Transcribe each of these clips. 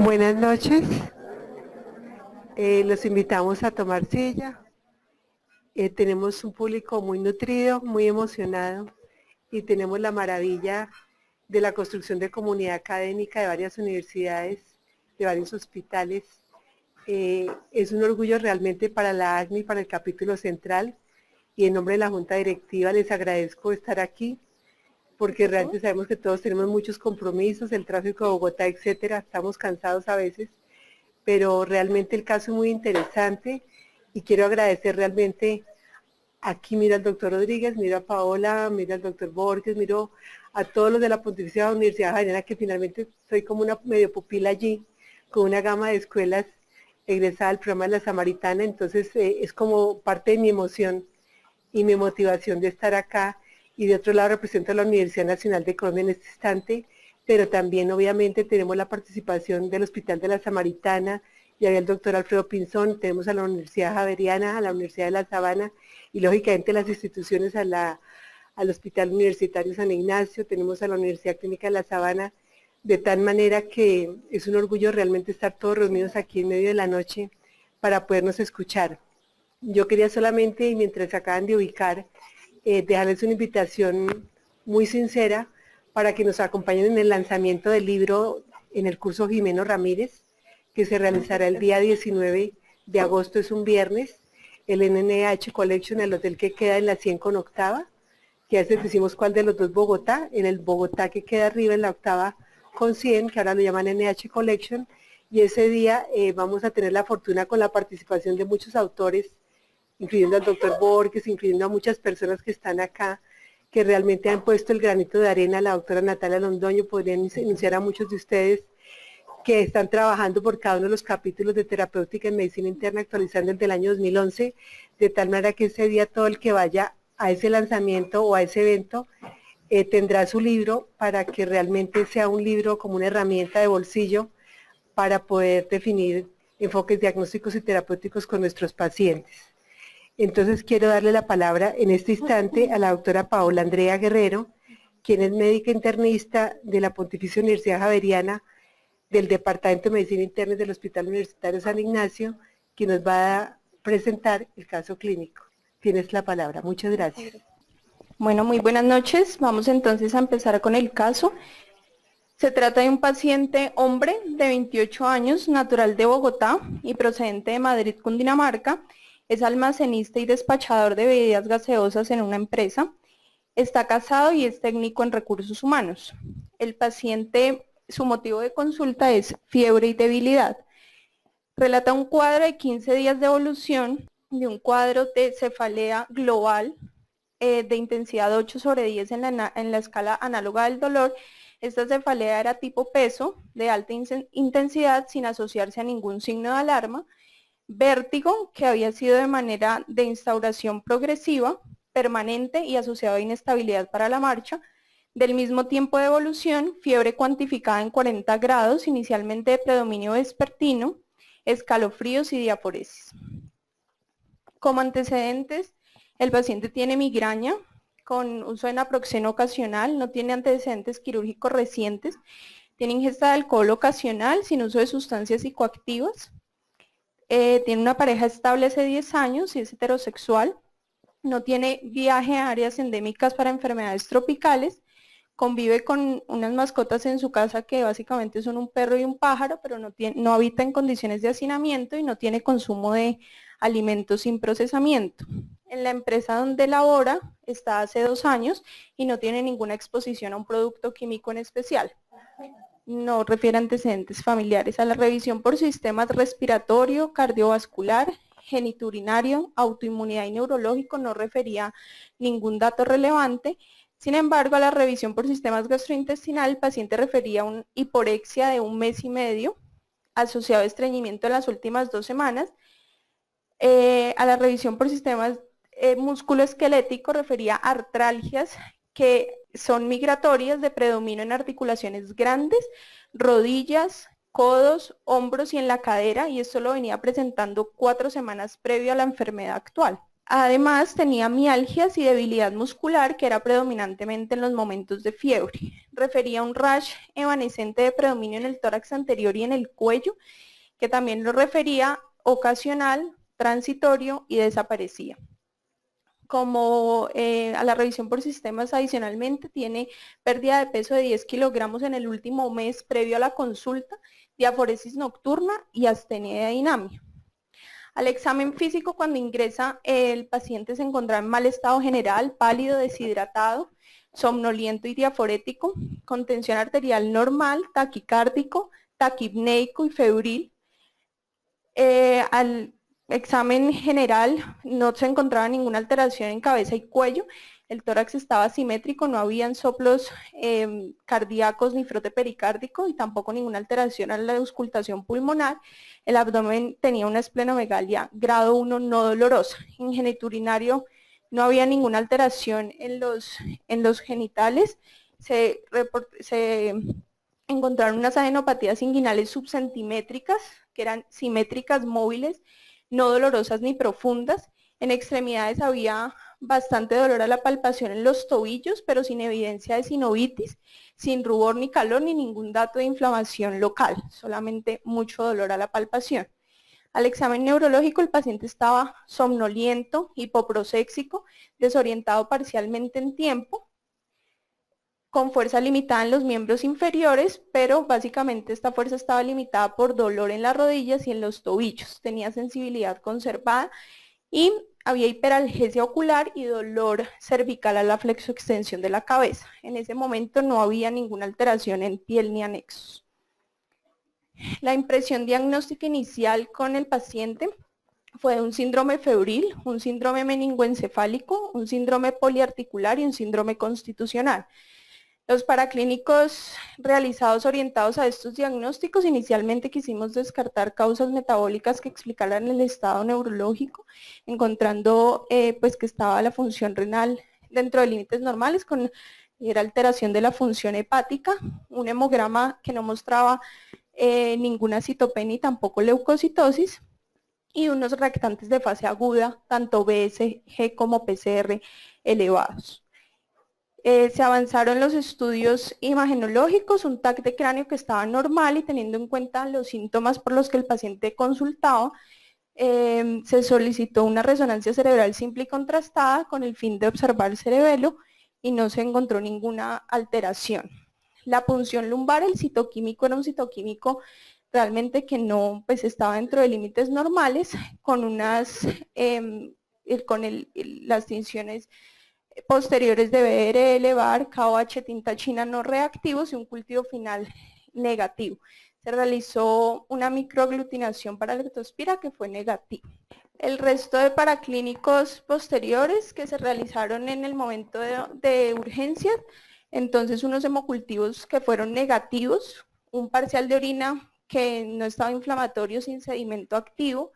Buenas noches, los invitamos a tomar silla. Tenemos un público muy nutrido, muy emocionado y tenemos la maravilla de la construcción de comunidad académica de varias universidades, de varios hospitales. Es un orgullo realmente para la ACNI, para el capítulo central, y en nombre de la Junta Directiva les agradezco estar aquí, porque realmente sabemos que todos tenemos muchos compromisos, el tráfico de Bogotá, etcétera, estamos cansados a veces, pero realmente el caso es muy interesante y quiero agradecer realmente, aquí miro al doctor Rodríguez, miro a Paola, miro al doctor Borges, miro a todos los de la Pontificia Universidad Javeriana, que finalmente soy como una medio pupila allí, con una gama de escuelas egresada al programa de la Samaritana, entonces es como parte de mi emoción y mi motivación de estar acá, y de otro lado represento a la Universidad Nacional de Colombia en este instante, pero también obviamente tenemos la participación del Hospital de la Samaritana, y había el doctor Alfredo Pinzón, tenemos a la Universidad Javeriana, a la Universidad de La Sabana, y lógicamente las instituciones al Hospital Universitario San Ignacio, tenemos a la Universidad Clínica de La Sabana, de tal manera que es un orgullo realmente estar todos reunidos aquí en medio de la noche para podernos escuchar. Yo quería solamente, y mientras se acaban de ubicar, dejarles una invitación muy sincera para que nos acompañen en el lanzamiento del libro en el curso Jimeno Ramírez, que se realizará el día 19 de agosto, es un viernes, el NNH Collection, el hotel que queda en la 100 con octava, que a veces decimos cuál de los dos Bogotá, en el Bogotá que queda arriba en la octava con 100, que ahora lo llaman NH Collection, y ese día vamos a tener la fortuna con la participación de muchos autores, incluyendo al doctor Borges, incluyendo a muchas personas que están acá, que realmente han puesto el granito de arena. La doctora Natalia Londoño, podría iniciar a muchos de ustedes que están trabajando por cada uno de los capítulos de terapéutica en medicina interna, actualizando el del año 2011, de tal manera que ese día todo el que vaya a ese lanzamiento o a ese evento tendrá su libro, para que realmente sea un libro como una herramienta de bolsillo para poder definir enfoques diagnósticos y terapéuticos con nuestros pacientes. Entonces quiero darle la palabra en este instante a la doctora Paola Andrea Guerrero, quien es médica internista de la Pontificia Universidad Javeriana, del Departamento de Medicina Interna del Hospital Universitario San Ignacio, quien nos va a presentar el caso clínico. Tienes la palabra. Muchas gracias. Bueno, muy buenas noches. Vamos entonces a empezar con el caso. Se trata de un paciente hombre de 28 años, natural de Bogotá y procedente de Madrid, Cundinamarca. Es almacenista y despachador de bebidas gaseosas en una empresa. Está casado y es técnico en recursos humanos. El paciente, su motivo de consulta es fiebre y debilidad. Relata un cuadro de 15 días de evolución de un cuadro de cefalea global de intensidad 8/10 en la escala análoga del dolor. Esta cefalea era tipo peso, de alta intensidad, sin asociarse a ningún signo de alarma. Vértigo, que había sido de manera de instauración progresiva, permanente y asociado a inestabilidad para la marcha. Del mismo tiempo de evolución, fiebre cuantificada en 40 grados, inicialmente de predominio vespertino, escalofríos y diaforesis. Como antecedentes, el paciente tiene migraña con uso de naproxeno ocasional, no tiene antecedentes quirúrgicos recientes, tiene ingesta de alcohol ocasional sin uso de sustancias psicoactivas, tiene una pareja estable hace 10 años y es heterosexual, no tiene viaje a áreas endémicas para enfermedades tropicales, convive con unas mascotas en su casa que básicamente son un perro y un pájaro, pero no habita en condiciones de hacinamiento y no tiene consumo de alimentos sin procesamiento. En la empresa donde labora está hace 2 años y no tiene ninguna exposición a un producto químico en especial. No refiere antecedentes familiares. A la revisión por sistemas respiratorio, cardiovascular, geniturinario, autoinmunidad y neurológico no refería ningún dato relevante. Sin embargo, a la revisión por sistemas gastrointestinal, el paciente refería una hiporexia de 1 mes y medio, asociado a estreñimiento en las últimas 2 semanas. A la revisión por sistemas musculoesquelético refería artralgias que son migratorias de predominio en articulaciones grandes, rodillas, codos, hombros y en la cadera, y esto lo venía presentando 4 semanas previo a la enfermedad actual. Además, tenía mialgias y debilidad muscular, que era predominantemente en los momentos de fiebre. Refería un rash evanescente de predominio en el tórax anterior y en el cuello, que también lo refería ocasional, transitorio y desaparecía. Como a la revisión por sistemas adicionalmente, tiene pérdida de peso de 10 kilogramos en el último mes previo a la consulta, diaforesis nocturna y astenia de dinamia. Al examen físico, cuando ingresa, el paciente se encontraba en mal estado general, pálido, deshidratado, somnoliento y diaforético, con tensión arterial normal, taquicárdico, taquipneico y febril. Al examen general no se encontraba ninguna alteración en cabeza y cuello, el tórax estaba simétrico, no habían soplos cardíacos ni frote pericárdico y tampoco ninguna alteración a la auscultación pulmonar. El abdomen tenía una esplenomegalia grado 1 no dolorosa. En genitourinario no había ninguna alteración en los genitales. Se encontraron unas adenopatías inguinales subcentimétricas, que eran simétricas móviles, no dolorosas ni profundas. En extremidades había bastante dolor a la palpación en los tobillos, pero sin evidencia de sinovitis, sin rubor ni calor ni ningún dato de inflamación local, solamente mucho dolor a la palpación. Al examen neurológico, el paciente estaba somnoliento, hipoproséxico, desorientado parcialmente en tiempo, con fuerza limitada en los miembros inferiores, pero básicamente esta fuerza estaba limitada por dolor en las rodillas y en los tobillos. Tenía sensibilidad conservada y había hiperalgesia ocular y dolor cervical a la flexoextensión de la cabeza. En ese momento no había ninguna alteración en piel ni anexos. La impresión diagnóstica inicial con el paciente fue un síndrome febril, un síndrome meningoencefálico, un síndrome poliarticular y un síndrome constitucional. Los paraclínicos realizados orientados a estos diagnósticos, inicialmente quisimos descartar causas metabólicas que explicaran el estado neurológico, encontrando pues que estaba la función renal dentro de límites normales, con era alteración de la función hepática, un hemograma que no mostraba ninguna citopenia y tampoco leucocitosis, y unos reactantes de fase aguda, tanto BSG como PCR elevados. Se avanzaron los estudios imagenológicos, un TAC de cráneo que estaba normal y teniendo en cuenta los síntomas por los que el paciente consultaba, se solicitó una resonancia cerebral simple y contrastada con el fin de observar el cerebelo y no se encontró ninguna alteración. La punción lumbar, el citoquímico era un citoquímico realmente que no pues estaba dentro de límites normales, con unas las tinciones posteriores de BRL, VAR, KOH, tinta china no reactivos y un cultivo final negativo. Se realizó una microaglutinación para leptospira que fue negativa. El resto de paraclínicos posteriores que se realizaron en el momento de urgencias, entonces unos hemocultivos que fueron negativos, un parcial de orina que no estaba inflamatorio sin sedimento activo,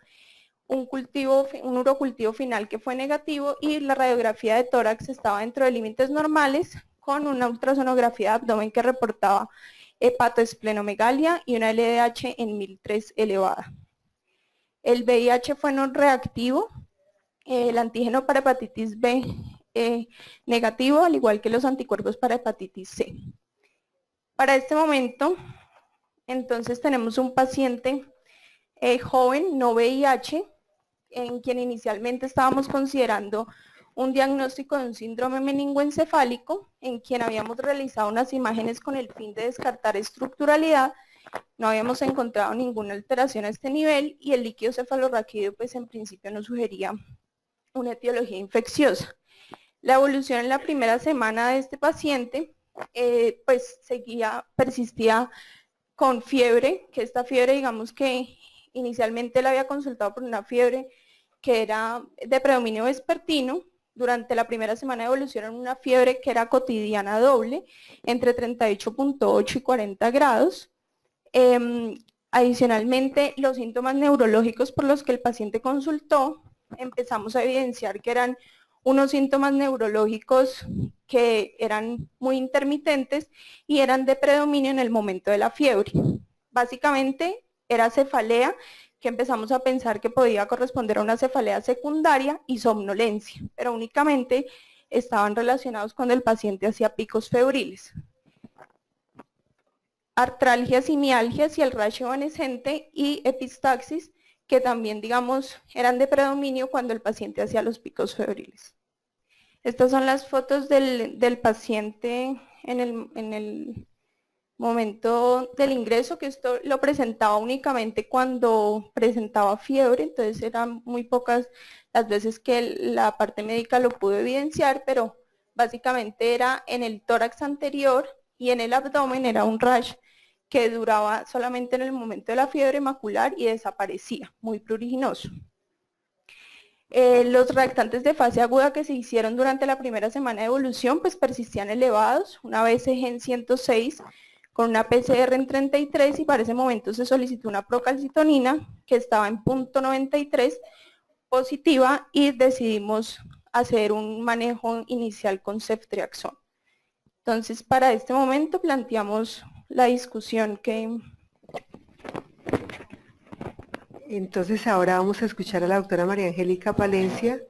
un urocultivo final que fue negativo y la radiografía de tórax estaba dentro de límites normales con una ultrasonografía de abdomen que reportaba hepatoesplenomegalia y una LDH en 1003 elevada. El VIH fue no reactivo, el antígeno para hepatitis B negativo, al igual que los anticuerpos para hepatitis C. Para este momento, entonces tenemos un paciente joven, no VIH, en quien inicialmente estábamos considerando un diagnóstico de un síndrome meningoencefálico, en quien habíamos realizado unas imágenes con el fin de descartar estructuralidad, no habíamos encontrado ninguna alteración a este nivel y el líquido cefalorraquídeo pues en principio nos sugería una etiología infecciosa. La evolución en la primera semana de este paciente pues persistía con fiebre, que esta fiebre digamos que inicialmente la había consultado por una fiebre que era de predominio vespertino. Durante la primera semana de evolución en una fiebre que era cotidiana doble, entre 38.8 y 40 grados. Adicionalmente, los síntomas neurológicos por los que el paciente consultó, empezamos a evidenciar que eran unos síntomas neurológicos que eran muy intermitentes y eran de predominio en el momento de la fiebre. Básicamente era cefalea que empezamos a pensar que podía corresponder a una cefalea secundaria y somnolencia, pero únicamente estaban relacionados cuando el paciente hacía picos febriles. Artralgias y mialgias y el rash evanescente y epistaxis, que también, digamos, eran de predominio cuando el paciente hacía los picos febriles. Estas son las fotos del paciente en el momento del ingreso, que esto lo presentaba únicamente cuando presentaba fiebre, entonces eran muy pocas las veces que la parte médica lo pudo evidenciar, pero básicamente era en el tórax anterior y en el abdomen era un rash que duraba solamente en el momento de la fiebre macular y desaparecía, muy pruriginoso. Los reactantes de fase aguda que se hicieron durante la primera semana de evolución pues persistían elevados, una BCG en 106 con una PCR en 33 y para ese momento se solicitó una procalcitonina que estaba en .93 positiva y decidimos hacer un manejo inicial con ceftriaxona. Entonces para este momento planteamos la discusión que... Entonces ahora vamos a escuchar a la doctora María Angélica Palencia,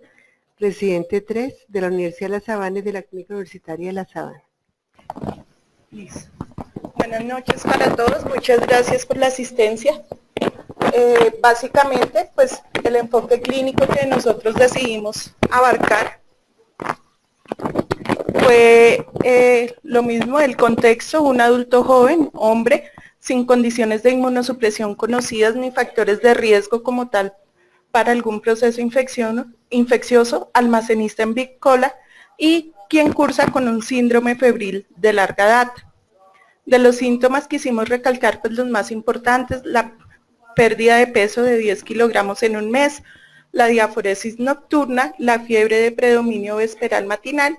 residente 3 de la Universidad de La Sabana y de la Clínica Universitaria de La Sabana. Listo. Buenas noches para todos, muchas gracias por la asistencia. Básicamente, pues el enfoque clínico que nosotros decidimos abarcar fue lo mismo, el contexto, un adulto joven, hombre, sin condiciones de inmunosupresión conocidas ni factores de riesgo como tal para algún proceso infeccioso, almacenista en Big Cola y quien cursa con un síndrome febril de larga data. De los síntomas quisimos recalcar pues los más importantes: la pérdida de peso de 10 kilogramos en un mes, la diaforesis nocturna, la fiebre de predominio vesperal matinal,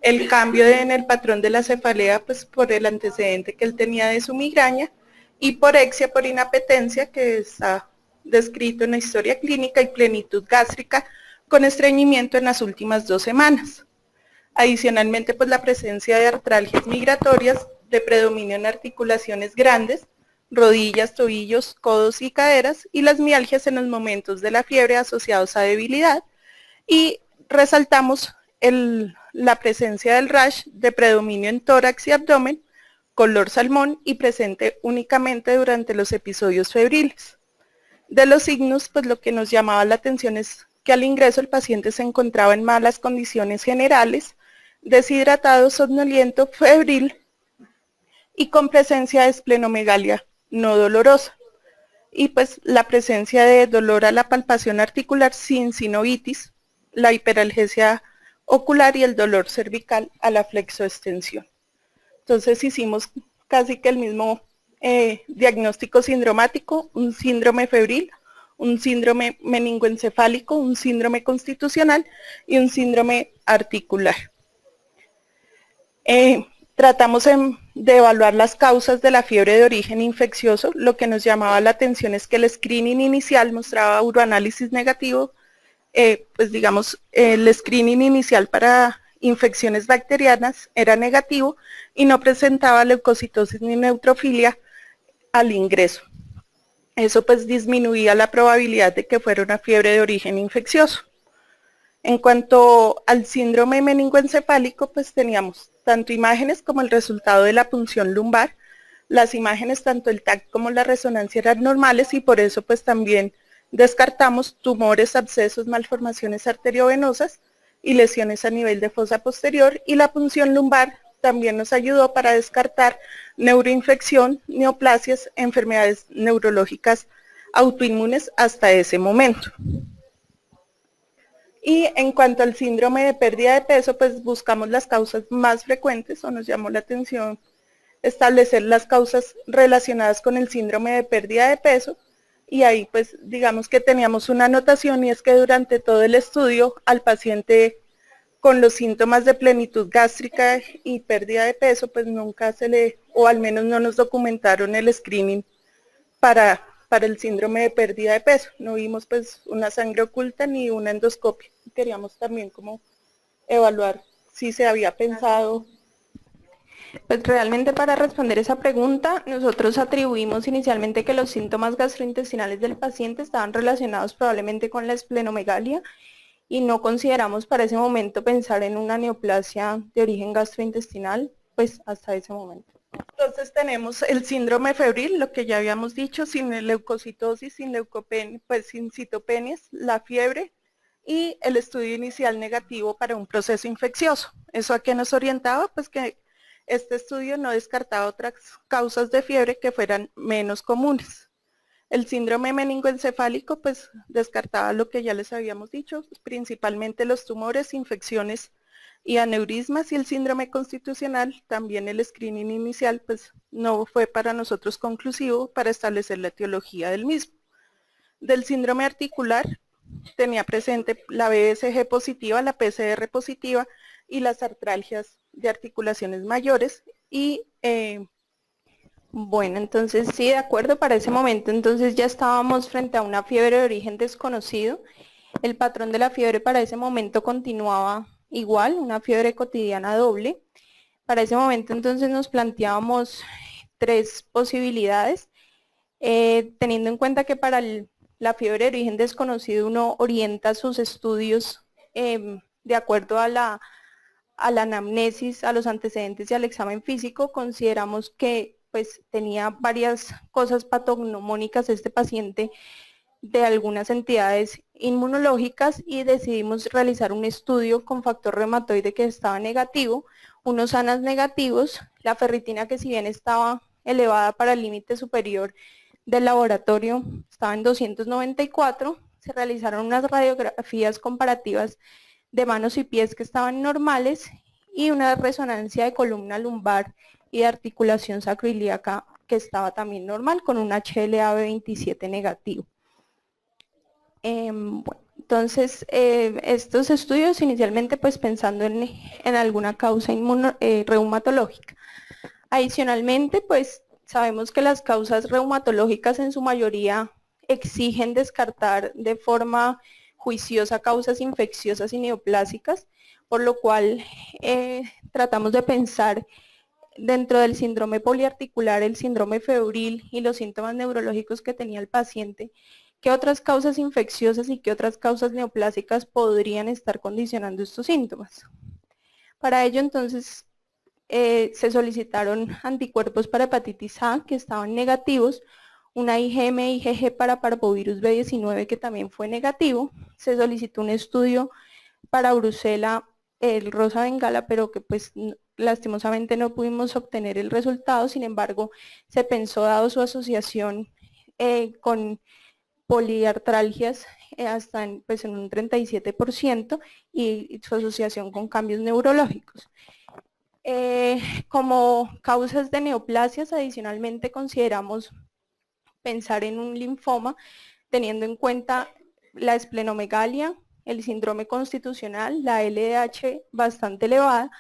el cambio en el patrón de la cefalea pues por el antecedente que él tenía de su migraña, hiporexia por inapetencia que está descrito en la historia clínica y plenitud gástrica con estreñimiento en las últimas 2 semanas. Adicionalmente pues la presencia de artralgias migratorias de predominio en articulaciones grandes, rodillas, tobillos, codos y caderas, y las mialgias en los momentos de la fiebre asociados a debilidad, y resaltamos la presencia del rash de predominio en tórax y abdomen, color salmón y presente únicamente durante los episodios febriles. De los signos, pues lo que nos llamaba la atención es que al ingreso el paciente se encontraba en malas condiciones generales, deshidratado, somnoliento, febril y con presencia de esplenomegalia no dolorosa. Y pues la presencia de dolor a la palpación articular sin sinovitis, la hiperalgesia ocular y el dolor cervical a la flexoextensión. Entonces hicimos casi que el mismo diagnóstico sindromático, un síndrome febril, un síndrome meningoencefálico, un síndrome constitucional y un síndrome articular. Tratamos de evaluar las causas de la fiebre de origen infeccioso. Lo que nos llamaba la atención es que el screening inicial mostraba uroanálisis negativo, pues digamos, el screening inicial para infecciones bacterianas era negativo y no presentaba leucocitosis ni neutrofilia al ingreso. Eso pues disminuía la probabilidad de que fuera una fiebre de origen infeccioso. En cuanto al síndrome meningoencefálico, pues teníamos tanto imágenes como el resultado de la punción lumbar. Las imágenes, tanto el TAC como la resonancia, eran normales y por eso pues también descartamos tumores, abscesos, malformaciones arteriovenosas y lesiones a nivel de fosa posterior, y la punción lumbar también nos ayudó para descartar neuroinfección, neoplasias, enfermedades neurológicas autoinmunes hasta ese momento. Y en cuanto al síndrome de pérdida de peso, pues buscamos las causas más frecuentes, o nos llamó la atención establecer las causas relacionadas con el síndrome de pérdida de peso, y ahí pues digamos que teníamos una anotación, y es que durante todo el estudio al paciente con los síntomas de plenitud gástrica y pérdida de peso, pues nunca se le, o al menos no nos documentaron el screening para el síndrome de pérdida de peso. No vimos pues una sangre oculta ni una endoscopia. Queríamos también como evaluar si se había pensado. Pues realmente para responder esa pregunta, nosotros atribuimos inicialmente que los síntomas gastrointestinales del paciente estaban relacionados probablemente con la esplenomegalia y no consideramos para ese momento pensar en una neoplasia de origen gastrointestinal, pues hasta ese momento. Entonces tenemos el síndrome febril, lo que ya habíamos dicho, sin leucocitosis, sin leucopenia, pues sin citopenias, la fiebre y el estudio inicial negativo para un proceso infeccioso. ¿Eso a qué nos orientaba? Pues que este estudio no descartaba otras causas de fiebre que fueran menos comunes. El síndrome meningoencefálico pues descartaba lo que ya les habíamos dicho, principalmente los tumores, infecciones y aneurismas, y el síndrome constitucional, también el screening inicial pues no fue para nosotros conclusivo para establecer la etiología del mismo. Del síndrome articular tenía presente la BSG positiva, la PCR positiva y las artralgias de articulaciones mayores y Bueno, entonces sí, de acuerdo, para ese momento entonces ya estábamos frente a una fiebre de origen desconocido. El patrón de la fiebre para ese momento continuaba igual, una fiebre cotidiana doble. Para ese momento entonces nos planteábamos tres posibilidades, teniendo en cuenta que para la fiebre de origen desconocido uno orienta sus estudios de acuerdo a la anamnesis, a los antecedentes y al examen físico. Consideramos que pues tenía varias cosas patognomónicas este paciente de algunas entidades inmunológicas y decidimos realizar un estudio con factor reumatoide que estaba negativo, unos ANAS negativos, la ferritina que si bien estaba elevada para el límite superior del laboratorio, estaba en 294, se realizaron unas radiografías comparativas de manos y pies que estaban normales y una resonancia de columna lumbar y de articulación sacroiliaca que estaba también normal con un HLA-B27 negativo. Bueno, entonces estos estudios inicialmente pues pensando en alguna causa reumatológica. Adicionalmente pues sabemos que las causas reumatológicas en su mayoría exigen descartar de forma juiciosa causas infecciosas y neoplásicas, por lo cual tratamos de pensar dentro del síndrome poliarticular, el síndrome febril y los síntomas neurológicos que tenía el paciente, qué otras causas infecciosas y qué otras causas neoplásicas podrían estar condicionando estos síntomas. Para ello entonces se solicitaron anticuerpos para hepatitis A que estaban negativos, una IgM e IgG para parvovirus B19 que también fue negativo, se solicitó un estudio para Brucela, el rosa bengala, pero que pues lastimosamente no pudimos obtener el resultado. Sin embargo, se pensó, dado su asociación con poliartralgias hasta en un 37% y su asociación con cambios neurológicos. Como causas de neoplasias, adicionalmente consideramos pensar en un linfoma, teniendo en cuenta la esplenomegalia, el síndrome constitucional, la LDH bastante elevada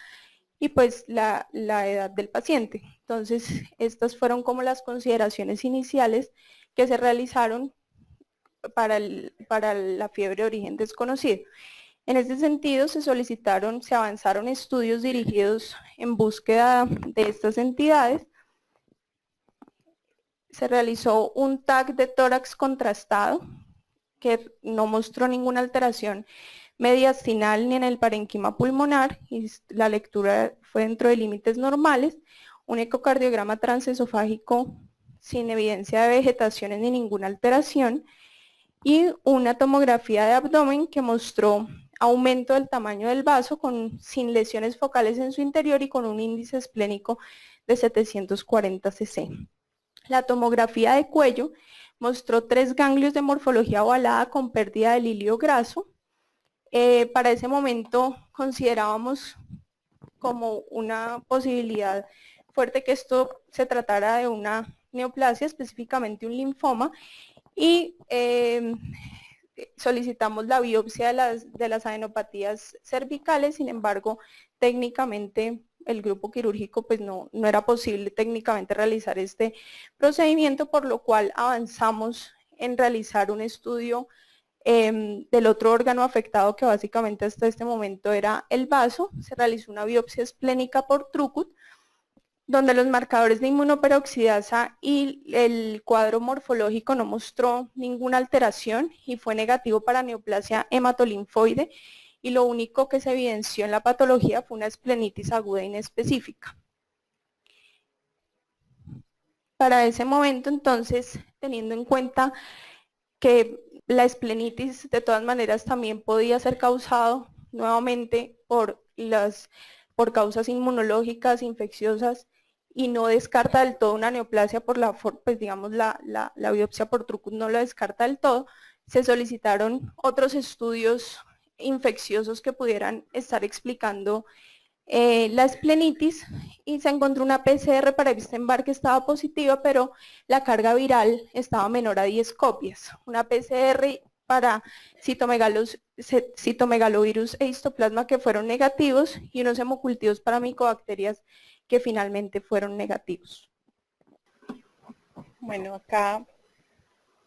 y pues la edad del paciente. Entonces, estas fueron como las consideraciones iniciales que se realizaron para la fiebre de origen desconocido. En este sentido, se avanzaron estudios dirigidos en búsqueda de estas entidades. Se realizó un TAC de tórax contrastado que no mostró ninguna alteración mediastinal ni en el parenquima pulmonar y la lectura fue dentro de límites normales, un ecocardiograma transesofágico sin evidencia de vegetaciones ni ninguna alteración y una tomografía de abdomen que mostró aumento del tamaño del vaso sin lesiones focales en su interior y con un índice esplénico de 740 cc. La tomografía de cuello mostró 3 ganglios de morfología ovalada con pérdida del hilio graso. Para ese momento considerábamos como una posibilidad fuerte que esto se tratara de una neoplasia, específicamente un linfoma, y solicitamos la biopsia de las adenopatías cervicales. Sin embargo, técnicamente el grupo quirúrgico pues no era posible técnicamente realizar este procedimiento, por lo cual avanzamos en realizar un estudio del otro órgano afectado que básicamente hasta este momento era el vaso. Se realizó una biopsia esplénica por Trucut donde los marcadores de inmunoperoxidasa y el cuadro morfológico no mostró ninguna alteración y fue negativo para neoplasia hematolinfoide, y lo único que se evidenció en la patología fue una esplenitis aguda inespecífica. Para ese momento, entonces, teniendo en cuenta que la esplenitis de todas maneras también podía ser causado nuevamente por causas inmunológicas, infecciosas, y no descarta del todo una neoplasia por pues digamos la biopsia por Trucut no lo descarta del todo, se solicitaron otros estudios infecciosos que pudieran estar explicando la esplenitis, y se encontró una PCR para Epstein-Barr que estaba positiva, pero la carga viral estaba menor a 10 copias. Una PCR para citomegalovirus e histoplasma que fueron negativos, y unos hemocultivos para micobacterias que finalmente fueron negativos. Bueno, acá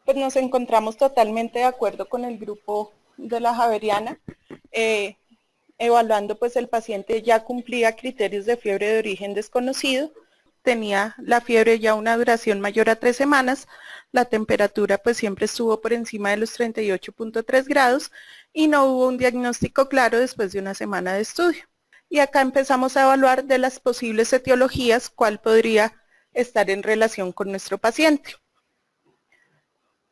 pues nos encontramos totalmente de acuerdo con el grupo de la Javeriana. Evaluando, pues el paciente ya cumplía criterios de fiebre de origen desconocido, tenía la fiebre ya una duración mayor a 3 semanas, la temperatura pues siempre estuvo por encima de los 38.3 grados y no hubo un diagnóstico claro después de una semana de estudio. Y acá empezamos a evaluar de las posibles etiologías cuál podría estar en relación con nuestro paciente.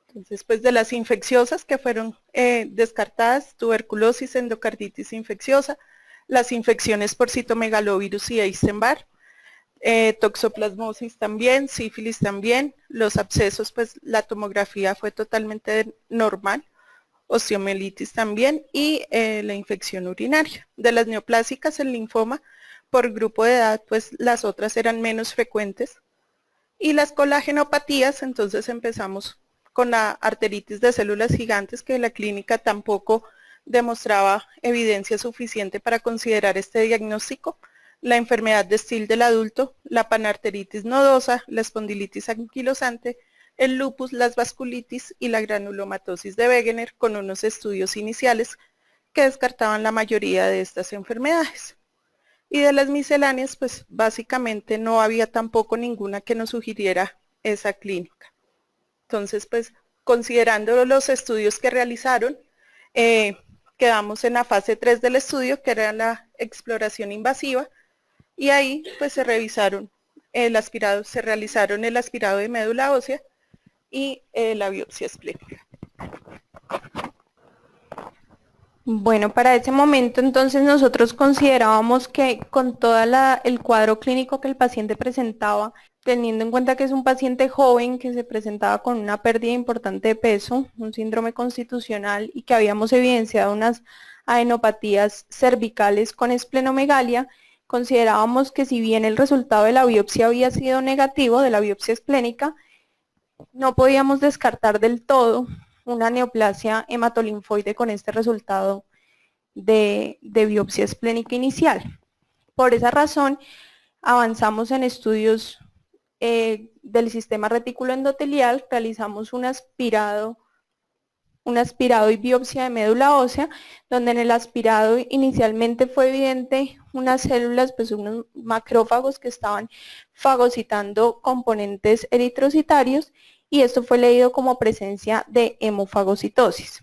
Entonces, pues de las infecciosas que fueron descartadas, tuberculosis, endocarditis infecciosa, las infecciones por citomegalovirus y Epstein-Barr, toxoplasmosis también, sífilis también, los abscesos, pues la tomografía fue totalmente normal, osteomielitis también, y la infección urinaria. De las neoplásicas, el linfoma, por grupo de edad, pues las otras eran menos frecuentes, y las colagenopatías, entonces empezamos con la arteritis de células gigantes, que la clínica tampoco demostraba evidencia suficiente para considerar este diagnóstico, la enfermedad de Still del adulto, la panarteritis nodosa, la espondilitis anquilosante, el lupus, las vasculitis y la granulomatosis de Wegener, con unos estudios iniciales que descartaban la mayoría de estas enfermedades. Y de las misceláneas, pues básicamente no había tampoco ninguna que nos sugiriera esa clínica. Entonces, pues considerando los estudios que realizaron, quedamos en la fase 3 del estudio, que era la exploración invasiva, y ahí pues se realizaron el aspirado de médula ósea y la biopsia esplénica. Bueno, para ese momento entonces nosotros considerábamos que con todo el cuadro clínico que el paciente presentaba, teniendo en cuenta que es un paciente joven que se presentaba con una pérdida importante de peso, un síndrome constitucional, y que habíamos evidenciado unas adenopatías cervicales con esplenomegalia, considerábamos que si bien el resultado de la biopsia había sido negativo, de la biopsia esplénica, no podíamos descartar del todo una neoplasia hematolinfoide con este resultado de biopsia esplénica inicial. Por esa razón, avanzamos en estudios del sistema reticuloendotelial, realizamos un aspirado y biopsia de médula ósea, donde en el aspirado inicialmente fue evidente unas células, pues unos macrófagos que estaban fagocitando componentes eritrocitarios, y esto fue leído como presencia de hemofagocitosis.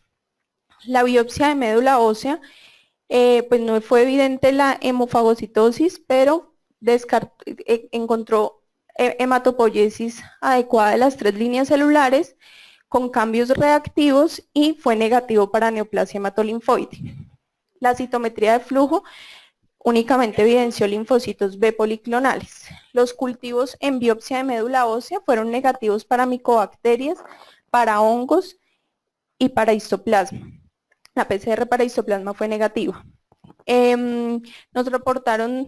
La biopsia de médula ósea, pues no fue evidente la hemofagocitosis, pero encontró hematopoiesis adecuada de las 3 líneas celulares con cambios reactivos, y fue negativo para neoplasia hematolinfoide. La citometría de flujo únicamente evidenció linfocitos B policlonales. Los cultivos en biopsia de médula ósea fueron negativos para micobacterias, para hongos y para histoplasma. La PCR para histoplasma fue negativa. Nos reportaron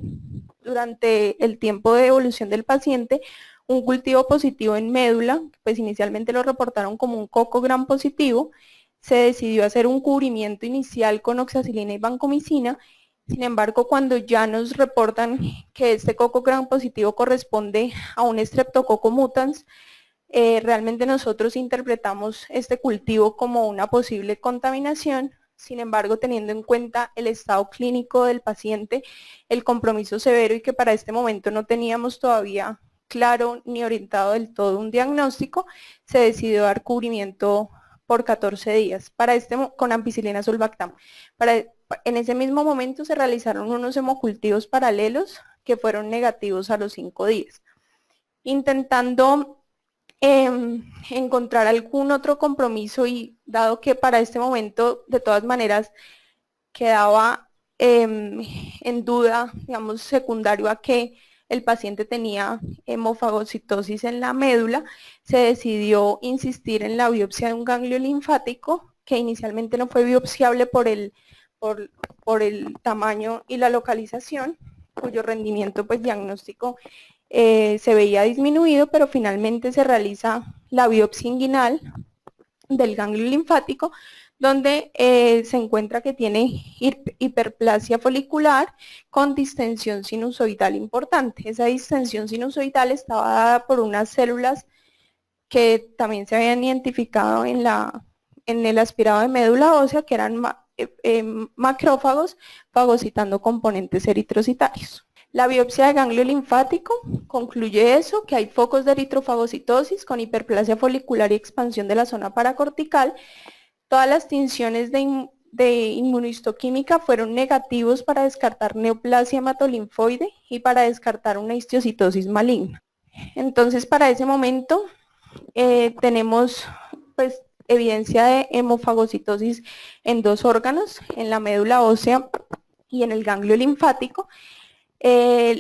durante el tiempo de evolución del paciente un cultivo positivo en médula, pues inicialmente lo reportaron como un coco gram positivo. Se decidió hacer un cubrimiento inicial con oxacilina y vancomicina. Sin embargo, cuando ya nos reportan que este coco gram positivo corresponde a un Streptococcus mutans, realmente nosotros interpretamos este cultivo como una posible contaminación, Sin embargo, teniendo en cuenta el estado clínico del paciente, el compromiso severo y que para este momento no teníamos todavía claro ni orientado del todo un diagnóstico, se decidió dar cubrimiento por 14 días con ampicilina sulbactam. En ese mismo momento se realizaron unos hemocultivos paralelos que fueron negativos a los 5 días. Intentando encontrar algún otro compromiso y dado que para este momento de todas maneras quedaba en duda, digamos, secundario a que el paciente tenía hemofagocitosis en la médula, se decidió insistir en la biopsia de un ganglio linfático que inicialmente no fue biopsiable por el tamaño y la localización, cuyo rendimiento pues diagnóstico se veía disminuido, pero finalmente se realiza la biopsia inguinal del ganglio linfático, donde se encuentra que tiene hiperplasia folicular con distensión sinusoidal importante. Esa distensión sinusoidal estaba dada por unas células que también se habían identificado en el aspirado de médula ósea, que eran macrófagos fagocitando componentes eritrocitarios. La biopsia de ganglio linfático concluye eso, que hay focos de eritrofagocitosis con hiperplasia folicular y expansión de la zona paracortical. Todas las tinciones de inmunohistoquímica fueron negativos para descartar neoplasia hematolinfoide y para descartar una histiocytosis maligna. Entonces, para ese momento tenemos pues evidencia de hemofagocitosis en 2 órganos, en la médula ósea y en el ganglio linfático.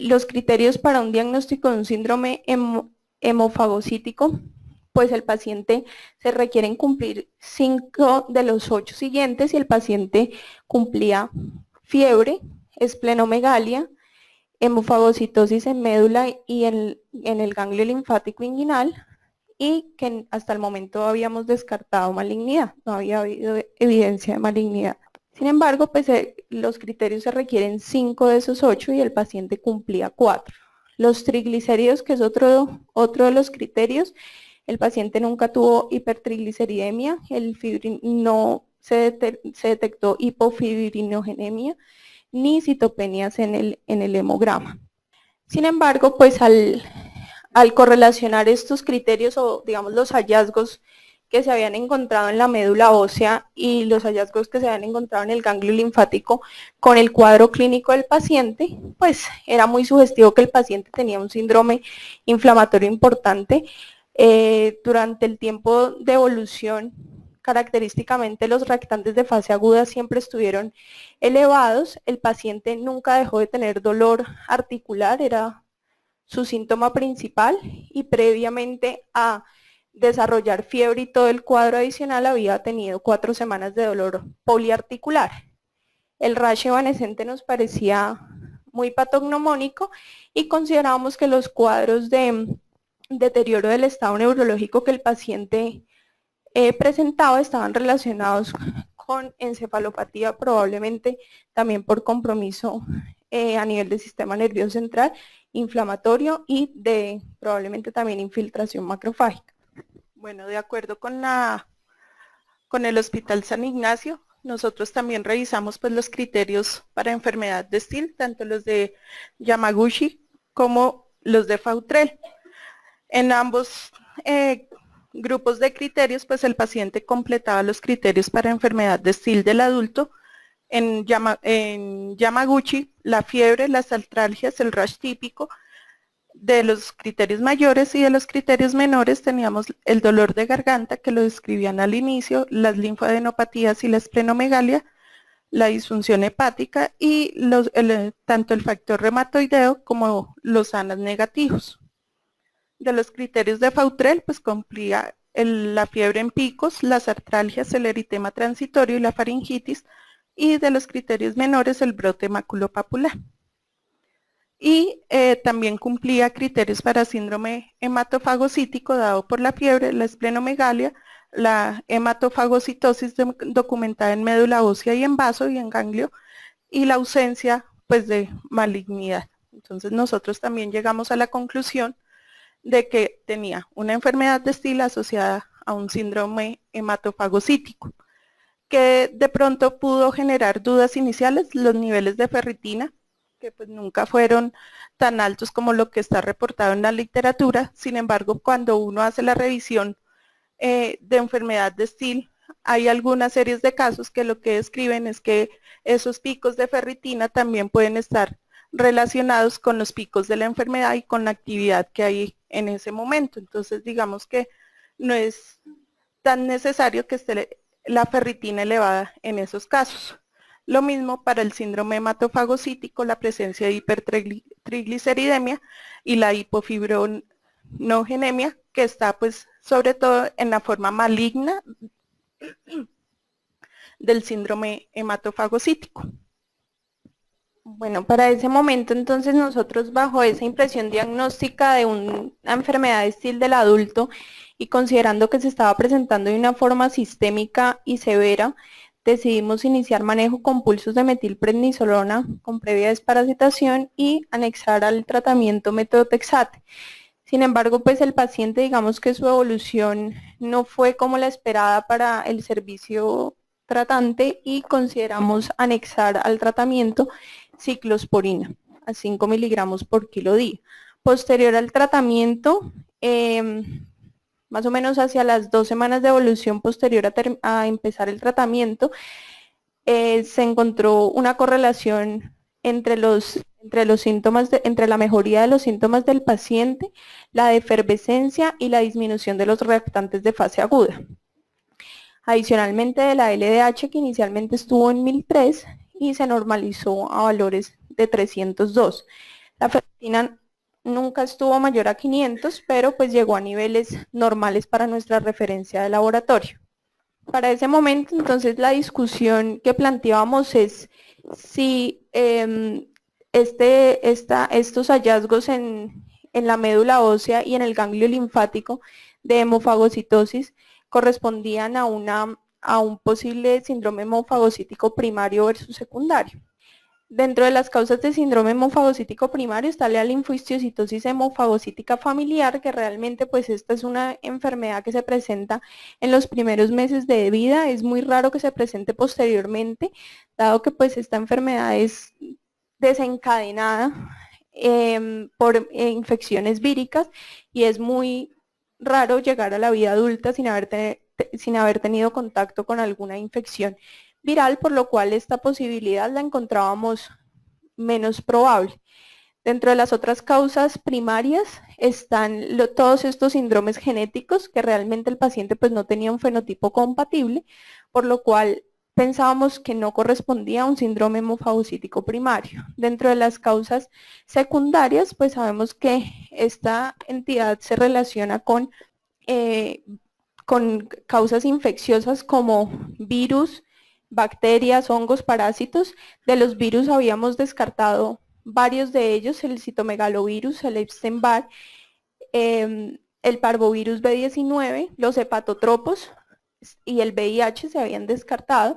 Los criterios para un diagnóstico de un síndrome hemofagocítico, pues el paciente se requieren cumplir 5 de los 8 siguientes y el paciente cumplía fiebre, esplenomegalia, hemofagocitosis en médula y en el ganglio linfático inguinal, y que hasta el momento habíamos descartado malignidad, no había habido evidencia de malignidad. Sin embargo, pues los criterios se requieren 5 de esos 8 y el paciente cumplía 4. Los triglicéridos, que es otro de los criterios, el paciente nunca tuvo hipertrigliceridemia, no se detectó hipofibrinogenemia ni citopenias en el hemograma. Sin embargo, pues al correlacionar estos criterios o digamos los hallazgos que se habían encontrado en la médula ósea y los hallazgos que se habían encontrado en el ganglio linfático con el cuadro clínico del paciente, pues era muy sugestivo que el paciente tenía un síndrome inflamatorio importante. Durante el tiempo de evolución, característicamente los reactantes de fase aguda siempre estuvieron elevados, el paciente nunca dejó de tener dolor articular, era su síntoma principal, y previamente a desarrollar fiebre y todo el cuadro adicional había tenido 4 semanas de dolor poliarticular. El rash evanescente nos parecía muy patognomónico y considerábamos que los cuadros de deterioro del estado neurológico que el paciente presentaba estaban relacionados con encefalopatía, probablemente también por compromiso a nivel del sistema nervioso central, inflamatorio y probablemente también infiltración macrofágica. Bueno, de acuerdo con el Hospital San Ignacio, nosotros también revisamos pues los criterios para enfermedad de Still, tanto los de Yamaguchi como los de Fautrel. En ambos grupos de criterios, pues el paciente completaba los criterios para enfermedad de Still del adulto. En Yamaguchi, la fiebre, las artralgias, el rash típico. De los criterios mayores y de los criterios menores teníamos el dolor de garganta, que lo describían al inicio, las linfadenopatías y la esplenomegalia, la disfunción hepática y tanto el factor reumatoideo como los ANAS negativos. De los criterios de Fautrel, pues cumplía la fiebre en picos, las artralgias, el eritema transitorio y la faringitis, y de los criterios menores el brote maculopapular. Y también cumplía criterios para síndrome hematofagocítico dado por la fiebre, la esplenomegalia, la hematofagocitosis documentada en médula ósea y en vaso y en ganglio, y la ausencia pues de malignidad. Entonces nosotros también llegamos a la conclusión de que tenía una enfermedad de Still asociada a un síndrome hematofagocítico. que de pronto pudo generar dudas iniciales, los niveles de ferritina, que pues nunca fueron tan altos como lo que está reportado en la literatura. Sin embargo, cuando uno hace la revisión de enfermedad de Still, hay algunas series de casos que lo que describen es que esos picos de ferritina también pueden estar relacionados con los picos de la enfermedad y con la actividad que hay en ese momento. Entonces, digamos que no es tan necesario que esté la ferritina elevada en esos casos. Lo mismo para el síndrome hematofagocítico, la presencia de hipertrigliceridemia y la hipofibronogenemia, que está pues sobre todo en la forma maligna del síndrome hematofagocítico. Bueno, para ese momento entonces nosotros bajo esa impresión diagnóstica de una enfermedad de Still del adulto y considerando que se estaba presentando de una forma sistémica y severa, decidimos iniciar manejo con pulsos de metilprednisolona con previa desparasitación y anexar al tratamiento metotrexate. Sin embargo, pues el paciente, digamos que su evolución no fue como la esperada para el servicio tratante y consideramos anexar al tratamiento ciclosporina a 5 miligramos por kilo día. Posterior al tratamiento, más o menos hacia las 2 semanas de evolución posterior a empezar el tratamiento, se encontró una correlación entre los síntomas, entre la mejoría de los síntomas del paciente, la efervescencia y la disminución de los reactantes de fase aguda. Adicionalmente de la LDH, que inicialmente estuvo en 1003 y se normalizó a valores de 302. La ferritina nunca estuvo mayor a 500, pero pues llegó a niveles normales para nuestra referencia de laboratorio. Para ese momento, entonces, la discusión que planteábamos es si estos hallazgos en la médula ósea y en el ganglio linfático de hemofagocitosis correspondían a un posible síndrome hemofagocítico primario versus secundario. Dentro de las causas de síndrome hemofagocítico primario está la linfohistiocytosis hemofagocítica familiar, que realmente pues esta es una enfermedad que se presenta en los primeros meses de vida, es muy raro que se presente posteriormente, dado que pues esta enfermedad es desencadenada por infecciones víricas y es muy raro llegar a la vida adulta sin haber tenido contacto con alguna infección viral, por lo cual esta posibilidad la encontrábamos menos probable. Dentro de las otras causas primarias están todos estos síndromes genéticos que realmente el paciente pues no tenía un fenotipo compatible, por lo cual pensábamos que no correspondía a un síndrome hemofagocítico primario. Dentro de las causas secundarias, pues sabemos que esta entidad se relaciona con causas infecciosas como virus, bacterias, hongos, parásitos. De los virus habíamos descartado varios de ellos, el citomegalovirus, el Epstein-Barr, el parvovirus B19, los hepatotropos y el VIH se habían descartado,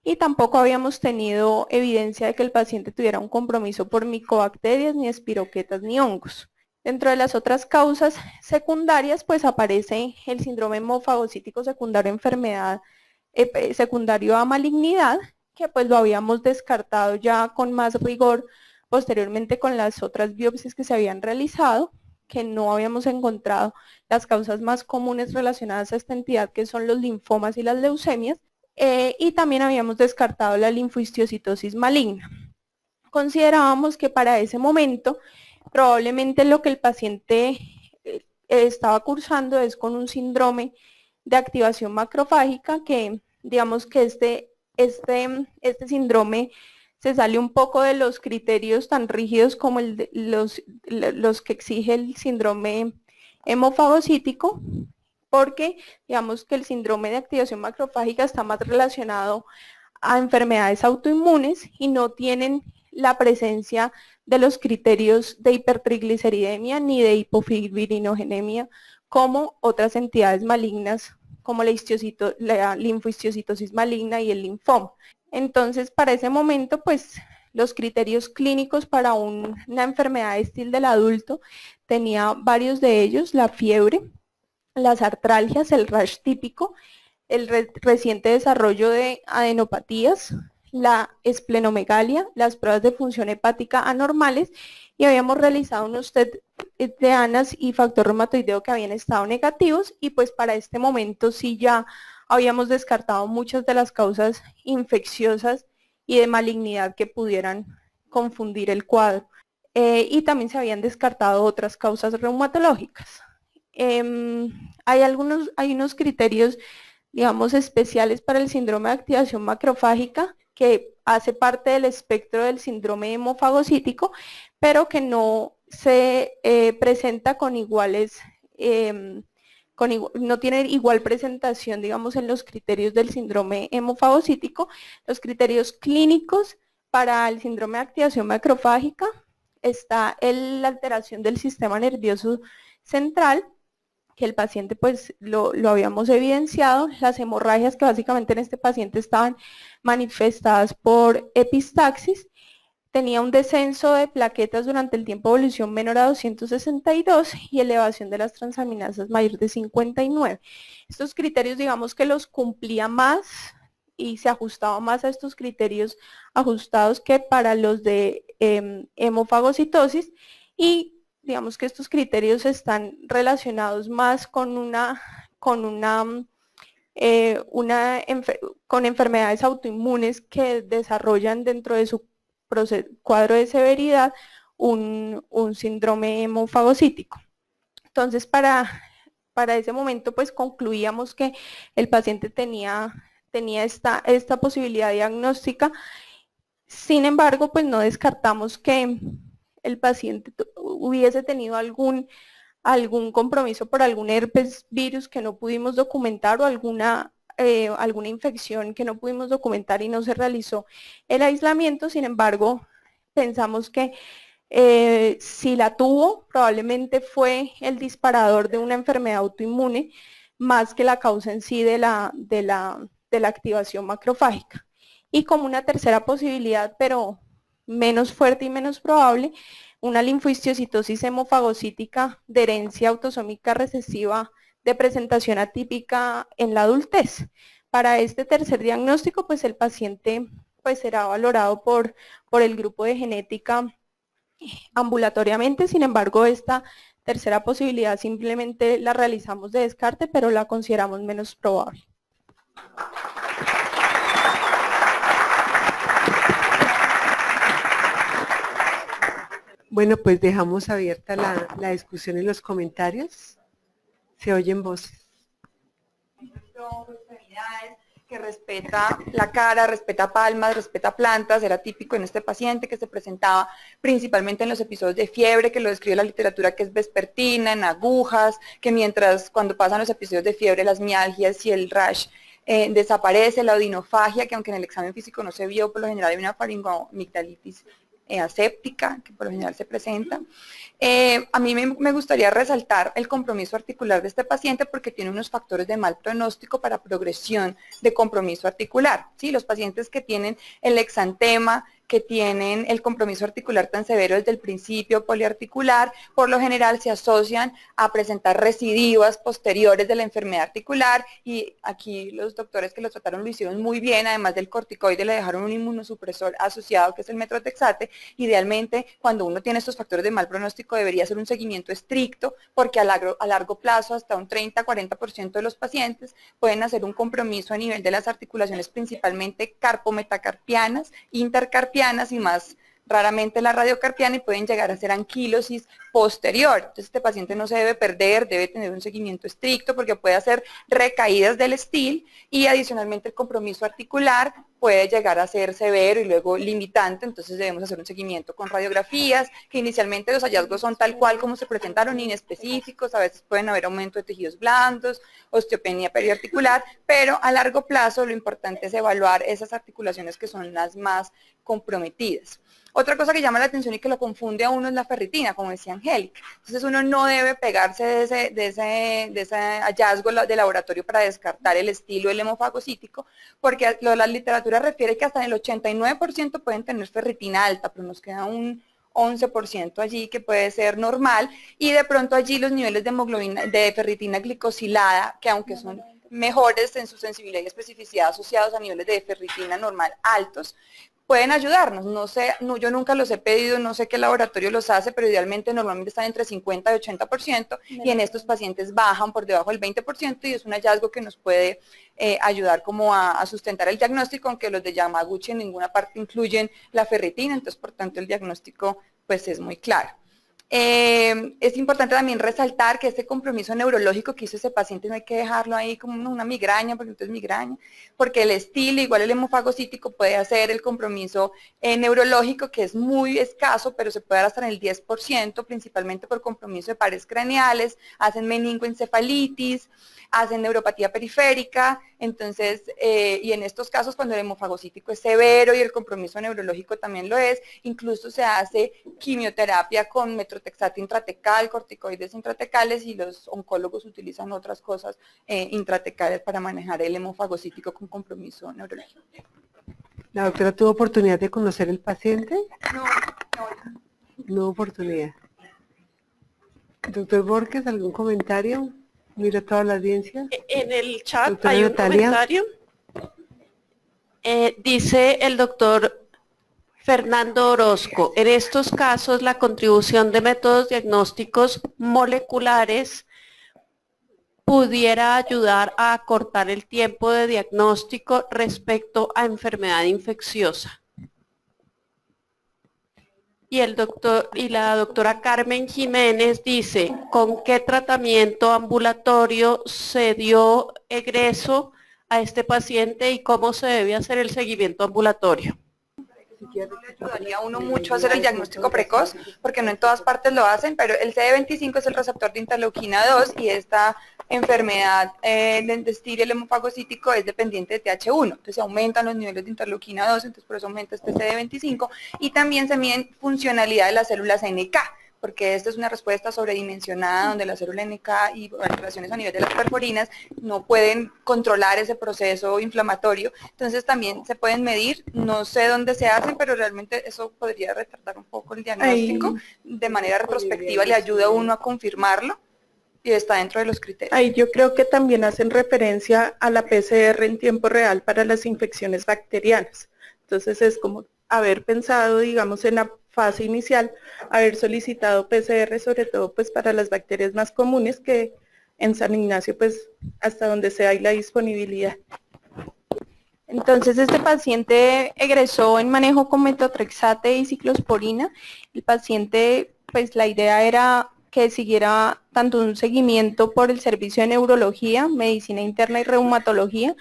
y tampoco habíamos tenido evidencia de que el paciente tuviera un compromiso por micobacterias, ni espiroquetas, ni hongos. Dentro de las otras causas secundarias, pues aparece el síndrome hemofagocítico secundario enfermedad, secundario a malignidad, que pues lo habíamos descartado ya con más rigor posteriormente con las otras biopsias que se habían realizado, que no habíamos encontrado las causas más comunes relacionadas a esta entidad, que son los linfomas y las leucemias, y también habíamos descartado la linfohistiocytosis maligna. Considerábamos que para ese momento probablemente lo que el paciente estaba cursando es con un síndrome de activación macrofágica, que digamos que este síndrome se sale un poco de los criterios tan rígidos como los que exige el síndrome hemofagocítico, porque digamos que el síndrome de activación macrofágica está más relacionado a enfermedades autoinmunes y no tienen la presencia de los criterios de hipertrigliceridemia ni de hipofibrinogenemia como otras entidades malignas como la linfohistiocytosis maligna y el linfoma. Entonces, para ese momento, pues los criterios clínicos para una enfermedad de Still del adulto tenía varios de ellos: la fiebre, las artralgias, el rash típico, el reciente desarrollo de adenopatías, la esplenomegalia, las pruebas de función hepática anormales, y habíamos realizado unos test de ANAS y factor reumatoideo que habían estado negativos, y pues para este momento sí ya habíamos descartado muchas de las causas infecciosas y de malignidad que pudieran confundir el cuadro. Y también se habían descartado otras causas reumatológicas. Hay unos criterios, digamos, especiales para el síndrome de activación macrofágica, que hace parte del espectro del síndrome hemofagocítico, pero que no se presenta con iguales, no tiene igual presentación, digamos, en los criterios del síndrome hemofagocítico. Los criterios clínicos para el síndrome de activación macrofágica está la alteración del sistema nervioso central, que el paciente pues lo habíamos evidenciado, las hemorragias que básicamente en este paciente estaban manifestadas por epistaxis, tenía un descenso de plaquetas durante el tiempo de evolución menor a 262 y elevación de las transaminasas mayor de 59. Estos criterios, digamos que los cumplía más y se ajustaba más a estos criterios ajustados que para los de hemofagocitosis, y digamos que estos criterios están relacionados más con con enfermedades autoinmunes que desarrollan dentro de su cuadro de severidad un síndrome hemofagocítico. Entonces, para ese momento, pues concluíamos que el paciente tenía esta posibilidad diagnóstica. Sin embargo, pues no descartamos que el paciente hubiese tenido algún compromiso por algún herpes virus que no pudimos documentar, o alguna infección que no pudimos documentar y no se realizó el aislamiento. Sin embargo, pensamos que si la tuvo, probablemente fue el disparador de una enfermedad autoinmune, más que la causa en sí de la activación macrofágica. Y como una tercera posibilidad, pero menos fuerte y menos probable, una linfohistiocytosis hemofagocítica de herencia autosómica recesiva de presentación atípica en la adultez. Para este tercer diagnóstico, pues el paciente pues será valorado por el grupo de genética ambulatoriamente. Sin embargo, esta tercera posibilidad simplemente la realizamos de descarte, pero la consideramos menos probable. Bueno, pues dejamos abierta la discusión en los comentarios. Se oyen voces. Que respeta la cara, respeta palmas, respeta plantas. Era típico en este paciente que se presentaba principalmente en los episodios de fiebre, que lo describe la literatura, que es vespertina, en agujas, que cuando pasan los episodios de fiebre, las mialgias y el rash desaparece, la odinofagia, que aunque en el examen físico no se vio, por lo general hay una faringoamigdalitis aséptica, que por lo general se presenta. A mí me gustaría resaltar el compromiso articular de este paciente, porque tiene unos factores de mal pronóstico para progresión de compromiso articular. ¿Sí? Los pacientes que tienen el exantema, que tienen el compromiso articular tan severo desde el principio, poliarticular, por lo general se asocian a presentar recidivas posteriores de la enfermedad articular, y aquí los doctores que lo trataron lo hicieron muy bien. Además del corticoide le dejaron un inmunosupresor asociado, que es el metrotexate. Idealmente, cuando uno tiene estos factores de mal pronóstico, debería hacer un seguimiento estricto, porque a largo plazo hasta un 30-40% de los pacientes pueden hacer un compromiso a nivel de las articulaciones, principalmente carpometacarpianas, intercarpianas y más raramente la radiocarpiana, y pueden llegar a ser anquilosis posterior. Entonces este paciente no se debe perder, debe tener un seguimiento estricto, porque puede hacer recaídas del STIL, y adicionalmente el compromiso articular puede llegar a ser severo y luego limitante. Entonces debemos hacer un seguimiento con radiografías, que inicialmente los hallazgos son tal cual como se presentaron, inespecíficos. A veces pueden haber aumento de tejidos blandos, osteopenia periarticular, pero a largo plazo lo importante es evaluar esas articulaciones que son las más comprometidas. Otra cosa que llama la atención y que lo confunde a uno es la ferritina, como decía Angélica. Entonces uno no debe pegarse de ese hallazgo de laboratorio para descartar el estilo del hemofagocítico, porque la literatura refiere que hasta en el 89% pueden tener ferritina alta, pero nos queda un 11% allí que puede ser normal, y de pronto allí los niveles de hemoglobina, de ferritina glicosilada, que aunque son mejores en su sensibilidad y especificidad asociados a niveles de ferritina normal altos, pueden ayudarnos. No sé, yo nunca los he pedido, no sé qué laboratorio los hace, pero idealmente normalmente están entre 50 y 80%, y en estos pacientes bajan por debajo del 20%, y es un hallazgo que nos puede ayudar como a sustentar el diagnóstico, aunque los de Yamaguchi en ninguna parte incluyen la ferritina, entonces por tanto el diagnóstico pues es muy claro. Es importante también resaltar que este compromiso neurológico que hizo ese paciente no hay que dejarlo ahí como una migraña, porque entonces migraña, porque el estilo, igual el hemofagocítico puede hacer el compromiso neurológico, que es muy escaso, pero se puede dar hasta en el 10%, principalmente por compromiso de pares craneales, hacen meningoencefalitis, hacen neuropatía periférica, entonces, y en estos casos cuando el hemofagocítico es severo y el compromiso neurológico también lo es, incluso se hace quimioterapia con metrotexato intratecal, corticoides intratecales, y los oncólogos utilizan otras cosas intratecales para manejar el hemofagocítico con compromiso neurológico. ¿La doctora tuvo oportunidad de conocer el paciente? No. No hubo oportunidad. Doctor Borges, ¿algún comentario? Mira toda la audiencia. En el chat Doctora hay un Natalia. comentario. Dice el doctor Fernando Orozco, en estos casos la contribución de métodos diagnósticos moleculares pudiera ayudar a acortar el tiempo de diagnóstico respecto a enfermedad infecciosa. Y la doctora Carmen Jiménez dice, ¿con qué tratamiento ambulatorio se dio egreso a este paciente y cómo se debe hacer el seguimiento ambulatorio? Ayudaría a uno mucho a hacer el diagnóstico precoz, porque no en todas partes lo hacen, pero el CD25 es el receptor de interleuquina 2, y esta enfermedad de Stiria, el hemofagocítico, es dependiente de TH1, entonces se aumentan los niveles de interleuquina 2, entonces por eso aumenta este CD25, y también se miden funcionalidad de las células NK, porque esta es una respuesta sobredimensionada donde la célula NK y alteraciones a nivel de las perforinas no pueden controlar ese proceso inflamatorio, entonces también se pueden medir, no sé dónde se hacen, pero realmente eso podría retardar un poco el diagnóstico, de manera retrospectiva le ayuda a uno a confirmarlo, y está dentro de los criterios. Ahí yo creo que también hacen referencia a la PCR en tiempo real para las infecciones bacterianas, entonces es como haber pensado, digamos, en la fase inicial, haber solicitado PCR, sobre todo pues para las bacterias más comunes, que en San Ignacio pues hasta donde sea hay la disponibilidad. Entonces este paciente egresó en manejo con metotrexate y ciclosporina. El paciente, pues la idea era que siguiera tanto un seguimiento por el servicio de neurología, medicina interna y reumatología.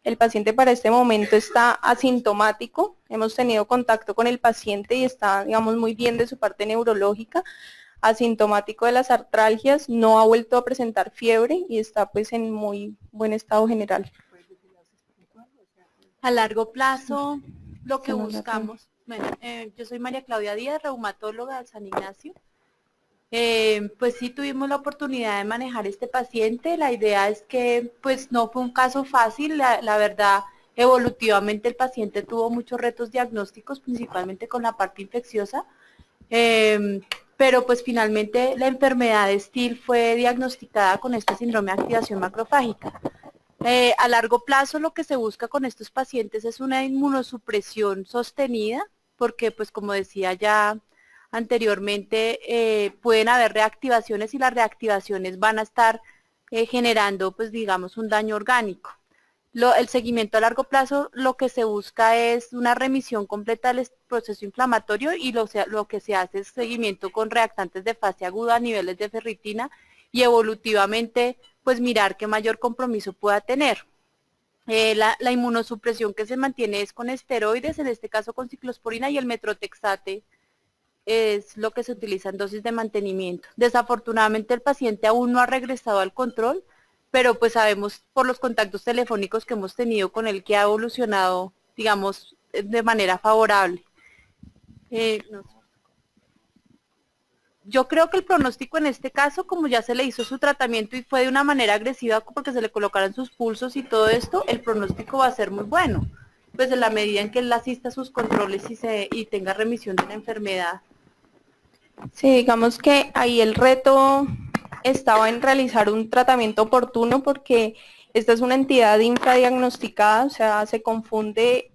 El paciente para este momento está asintomático, hemos tenido contacto con el paciente y está, digamos, muy bien de su parte neurológica, asintomático de las artralgias, no ha vuelto a presentar fiebre y está pues en muy buen estado general. A largo plazo, lo que buscamos, bueno, yo soy María Claudia Díaz, reumatóloga de San Ignacio. Pues sí tuvimos la oportunidad de manejar este paciente, la idea es que pues no fue un caso fácil, la verdad evolutivamente el paciente tuvo muchos retos diagnósticos, principalmente con la parte infecciosa, pero pues finalmente la enfermedad de Still fue diagnosticada con este síndrome de activación macrofágica. A largo plazo lo que se busca con estos pacientes es una inmunosupresión sostenida, porque pues como decía ya anteriormente, pueden haber reactivaciones y las reactivaciones van a estar generando pues digamos un daño orgánico. El seguimiento a largo plazo lo que se busca es una remisión completa del proceso inflamatorio y lo que se hace es seguimiento con reactantes de fase aguda a niveles de ferritina y evolutivamente pues mirar qué mayor compromiso pueda tener. La inmunosupresión que se mantiene es con esteroides, en este caso con ciclosporina, y el metrotexate es lo que se utiliza en dosis de mantenimiento. Desafortunadamente el paciente aún no ha regresado al control, pero pues sabemos por los contactos telefónicos que hemos tenido con él que ha evolucionado, digamos, de manera favorable. No sé. Yo creo que el pronóstico en este caso, como ya se le hizo su tratamiento y fue de una manera agresiva porque se le colocaron sus pulsos y todo esto, el pronóstico va a ser muy bueno, pues en la medida en que él asista a sus controles y tenga remisión de la enfermedad. Sí, digamos que ahí el reto estaba en realizar un tratamiento oportuno porque Esta es una entidad infradiagnosticada, o sea, se confunde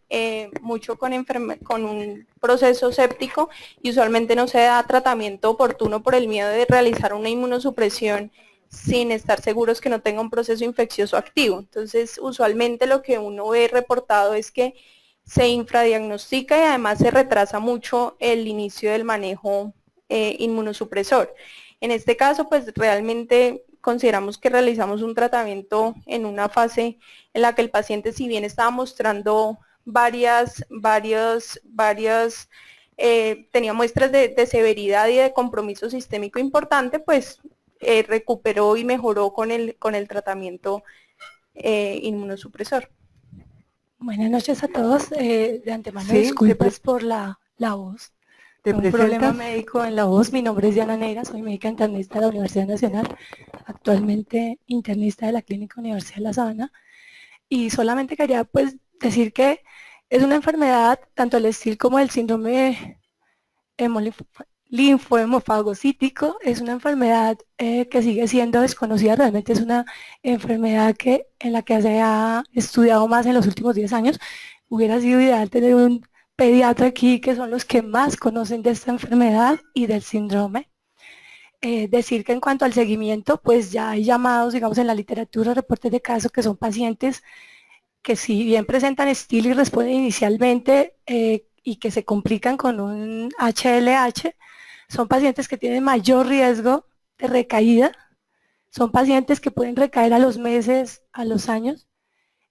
mucho con un proceso séptico y usualmente no se da tratamiento oportuno por el miedo de realizar una inmunosupresión sin estar seguros que no tenga un proceso infeccioso activo. Entonces, usualmente lo que uno ve reportado es que se infradiagnostica y además se retrasa mucho el inicio del manejo inmunosupresor. En este caso, pues realmente consideramos que realizamos un tratamiento en una fase en la que el paciente, si bien estaba mostrando tenía muestras de severidad y de compromiso sistémico importante, pues recuperó y mejoró con el tratamiento inmunosupresor. Buenas noches a todos. De antemano Sí, disculpas por la voz. ¿Te Un problema presentas? médico en la voz. Mi nombre es Diana Neira, soy médica internista de la Universidad Nacional, actualmente internista de la Clínica Universidad de La Sabana. Y solamente quería pues decir que es una enfermedad, tanto el STIL como el síndrome linfohemofagocítico, es una enfermedad que sigue siendo desconocida. Realmente es una enfermedad en la que se ha estudiado más en los últimos 10 años. Hubiera sido ideal tener un pediatra aquí, que son los que más conocen de esta enfermedad y del síndrome. Decir que en cuanto al seguimiento, pues ya hay llamados, digamos, en la literatura, reportes de casos que son pacientes que si bien presentan STIL y responden inicialmente y que se complican con un HLH, son pacientes que tienen mayor riesgo de recaída, son pacientes que pueden recaer a los meses, a los años.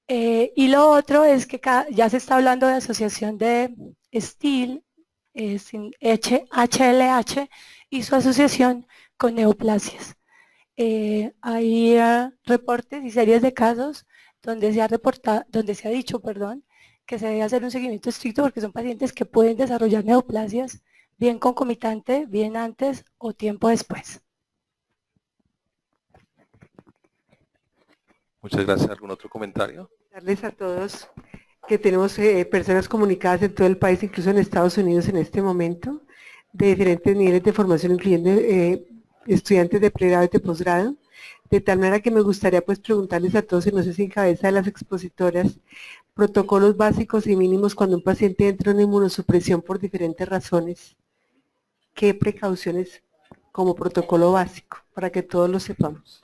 Y lo otro es que ya se está hablando de asociación de STIL, HLH y su asociación con neoplasias. Hay reportes y series de casos donde se ha dicho, que se debe hacer un seguimiento estricto porque son pacientes que pueden desarrollar neoplasias bien concomitante, bien antes o tiempo después. Muchas gracias. ¿Algún otro comentario? Darles a todos que tenemos personas comunicadas en todo el país, incluso en Estados Unidos en este momento, de diferentes niveles de formación, incluyendo estudiantes de pregrado y de posgrado, de tal manera que me gustaría pues preguntarles a todos, y no sé si en cabeza de las expositoras, protocolos básicos y mínimos cuando un paciente entra en una inmunosupresión por diferentes razones, ¿qué precauciones como protocolo básico para que todos lo sepamos?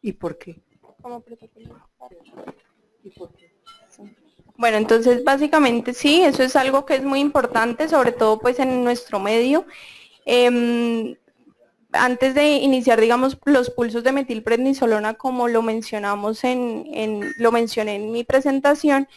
¿Y por qué? Como protocolo. ¿Y por qué? Bueno, entonces básicamente sí, eso es algo que es muy importante, sobre todo pues en nuestro medio. Antes de iniciar, digamos, los pulsos de metilprednisolona, como lo mencionamos lo mencioné en mi presentación,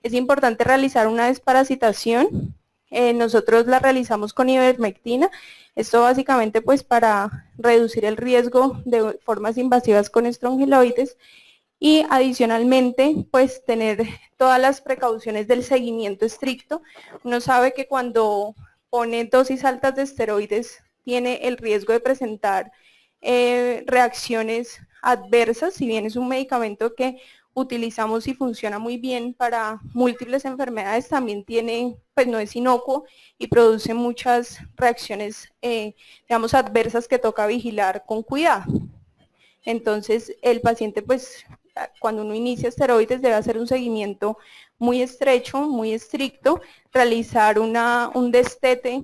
es importante realizar una desparasitación. Nosotros la realizamos con ivermectina, esto básicamente pues para reducir el riesgo de formas invasivas con estrongiloides y adicionalmente pues tener todas las precauciones del seguimiento estricto. Uno sabe que cuando pone dosis altas de esteroides tiene el riesgo de presentar reacciones adversas. Si bien es un medicamento que utilizamos y funciona muy bien para múltiples enfermedades, también pues no es inocuo y produce muchas reacciones, digamos, adversas que toca vigilar con cuidado. Entonces, el paciente, pues, cuando uno inicia esteroides debe hacer un seguimiento muy estrecho, muy estricto, realizar un destete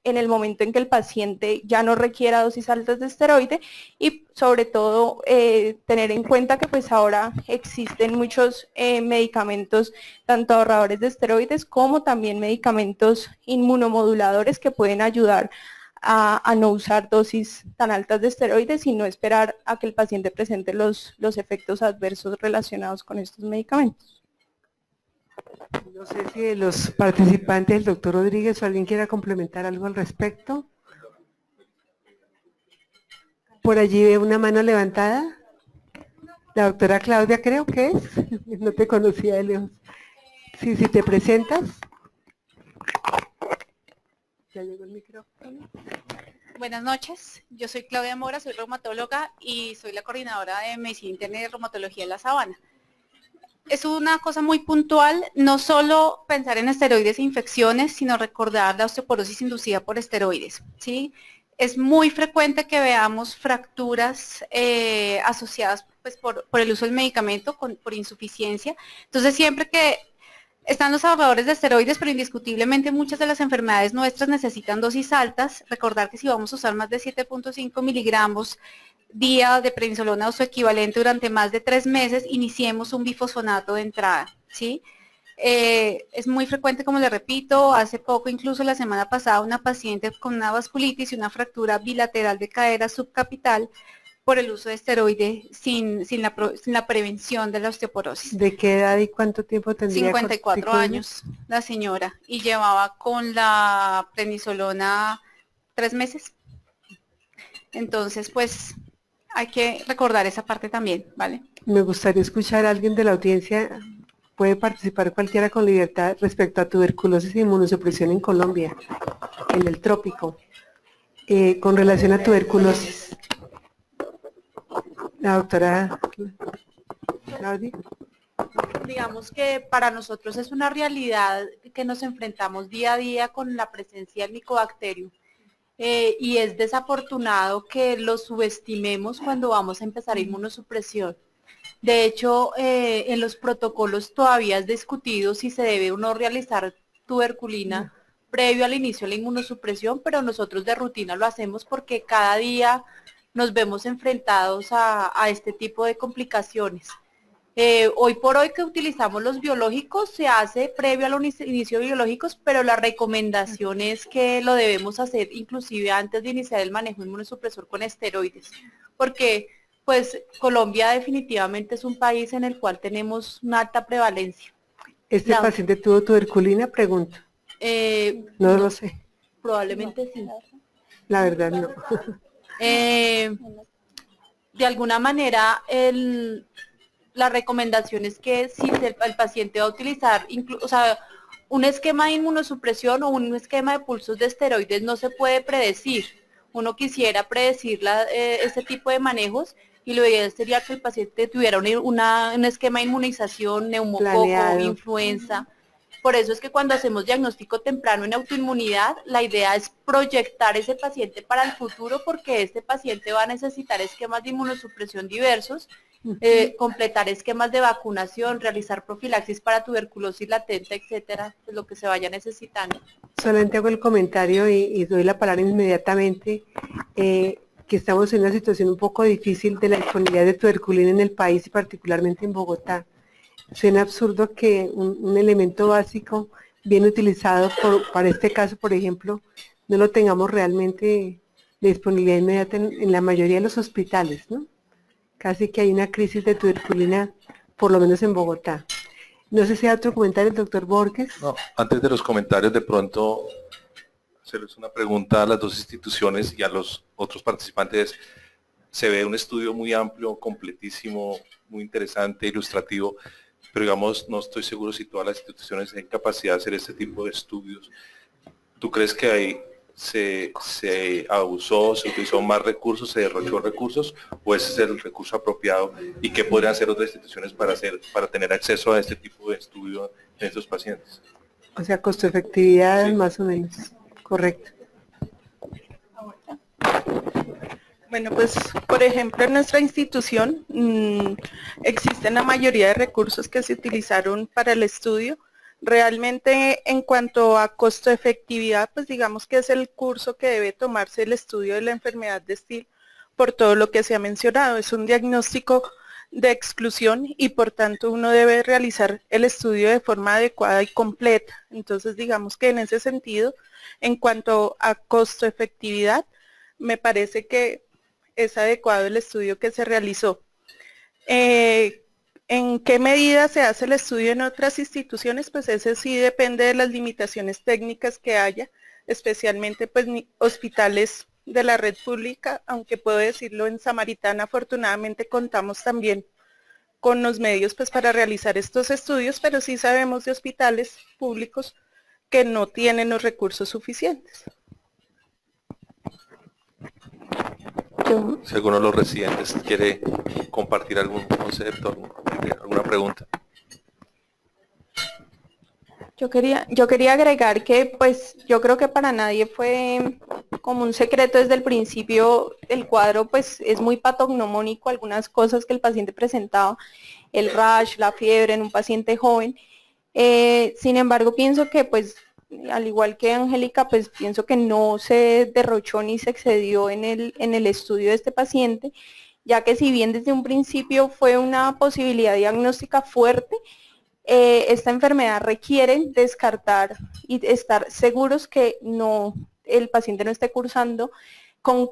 en el momento en que el paciente ya no requiera dosis altas de esteroide y sobre todo tener en cuenta que pues ahora existen muchos medicamentos, tanto ahorradores de esteroides como también medicamentos inmunomoduladores que pueden ayudar a no usar dosis tan altas de esteroides y no esperar a que el paciente presente los efectos adversos relacionados con estos medicamentos. No sé si de los participantes, el doctor Rodríguez o alguien quiera complementar algo al respecto. Por allí veo una mano levantada. La doctora Claudia creo que es. No te conocía de lejos. Sí, si te presentas. Ya llegó el micrófono. Buenas noches, yo soy Claudia Mora, soy reumatóloga y soy la coordinadora de Medicina Interna y de Reumatología de La Sabana. Es una cosa muy puntual, no solo pensar en esteroides e infecciones, sino recordar la osteoporosis inducida por esteroides, ¿sí? Es muy frecuente que veamos fracturas asociadas pues por el uso del medicamento, por insuficiencia. Entonces siempre que están los ahorradores de esteroides, pero indiscutiblemente muchas de las enfermedades nuestras necesitan dosis altas. Recordar que si vamos a usar más de 7.5 miligramos día de prednisolona o su equivalente durante más de 3 meses, iniciemos un bifosfonato de entrada, ¿sí? Es muy frecuente, como le repito, hace poco, incluso la semana pasada, una paciente con una vasculitis y una fractura bilateral de cadera subcapital por el uso de esteroide sin la prevención de la osteoporosis. ¿De qué edad y cuánto tiempo tendría? 54 corticoides? años la señora, y llevaba con la prednisolona 3 meses. Entonces, pues, hay que recordar esa parte también, ¿vale? Me gustaría escuchar a alguien de la audiencia. Puede participar cualquiera con libertad respecto a tuberculosis e inmunosupresión en Colombia, en el trópico. Con relación a tuberculosis. La doctora Claudia. Digamos que para nosotros es una realidad que nos enfrentamos día a día con la presencia del Mycobacterium. Y es desafortunado que lo subestimemos cuando vamos a empezar inmunosupresión. De hecho, en los protocolos todavía es discutido si se debe o no realizar tuberculina previo al inicio de la inmunosupresión, pero nosotros de rutina lo hacemos porque cada día nos vemos enfrentados a este tipo de complicaciones. Hoy por hoy que utilizamos los biológicos, se hace previo al inicio de biológicos, pero la recomendación es que lo debemos hacer inclusive antes de iniciar el manejo inmunosupresor con esteroides, porque pues Colombia definitivamente es un país en el cual tenemos una alta prevalencia. ¿Este paciente tuvo tuberculina? Pregunto. No lo sé. Probablemente sí. La verdad no. De alguna manera, la recomendación es que si el paciente va a utilizar, o sea, un esquema de inmunosupresión o un esquema de pulsos de esteroides no se puede predecir. Uno quisiera predecir este tipo de manejos y lo ideal sería que el paciente tuviera un esquema de inmunización, neumococo, planeado, influenza. Por eso es que cuando hacemos diagnóstico temprano en autoinmunidad, la idea es proyectar ese paciente para el futuro porque este paciente va a necesitar esquemas de inmunosupresión diversos, completar esquemas de vacunación, realizar profilaxis para tuberculosis latente, etcétera, pues lo que se vaya necesitando. Solamente hago el comentario y doy la palabra inmediatamente, que estamos en una situación un poco difícil de la disponibilidad de tuberculina en el país y particularmente en Bogotá. Suena absurdo que un elemento básico bien utilizado para este caso, por ejemplo, no lo tengamos realmente de disponibilidad inmediata en la mayoría de los hospitales, ¿no? Casi que hay una crisis de tuberculina, por lo menos en Bogotá. No sé si hay otro comentario, el doctor Borges. No, antes de los comentarios, de pronto hacerles una pregunta a las dos instituciones y a los otros participantes. Se ve un estudio muy amplio, completísimo, muy interesante, ilustrativo, pero digamos, no estoy seguro si todas las instituciones tienen capacidad de hacer este tipo de estudios. ¿Tú crees que ahí se abusó, se utilizó más recursos, se derrochó recursos, o ese es el recurso apropiado? ¿Y qué podrían hacer otras instituciones para tener acceso a este tipo de estudio en estos pacientes? O sea, costo-efectividad, sí, más o menos. Correcto. Bueno, pues, por ejemplo, en nuestra institución existen la mayoría de recursos que se utilizaron para el estudio. Realmente, en cuanto a costo-efectividad, pues digamos que es el curso que debe tomarse el estudio de la enfermedad de Still por todo lo que se ha mencionado. Es un diagnóstico de exclusión y por tanto uno debe realizar el estudio de forma adecuada y completa. Entonces, digamos que en ese sentido, en cuanto a costo-efectividad, me parece que es adecuado el estudio que se realizó. ¿En qué medida se hace el estudio en otras instituciones? Pues ese sí depende de las limitaciones técnicas que haya, especialmente pues hospitales de la red pública, aunque puedo decirlo, en Samaritana afortunadamente contamos también con los medios pues para realizar estos estudios, pero sí sabemos de hospitales públicos que no tienen los recursos suficientes. Si alguno de los residentes quiere compartir algún concepto, alguna pregunta. Yo quería agregar que pues yo creo que para nadie fue como un secreto desde el principio. El cuadro pues es muy patognomónico, algunas cosas que el paciente presentaba, el rash, la fiebre en un paciente joven. Sin embargo, pienso que pues al igual que Angélica, pues pienso que no se derrochó ni se excedió en el estudio de este paciente, ya que si bien desde un principio fue una posibilidad diagnóstica fuerte, esta enfermedad requiere descartar y estar seguros que el paciente no esté cursando con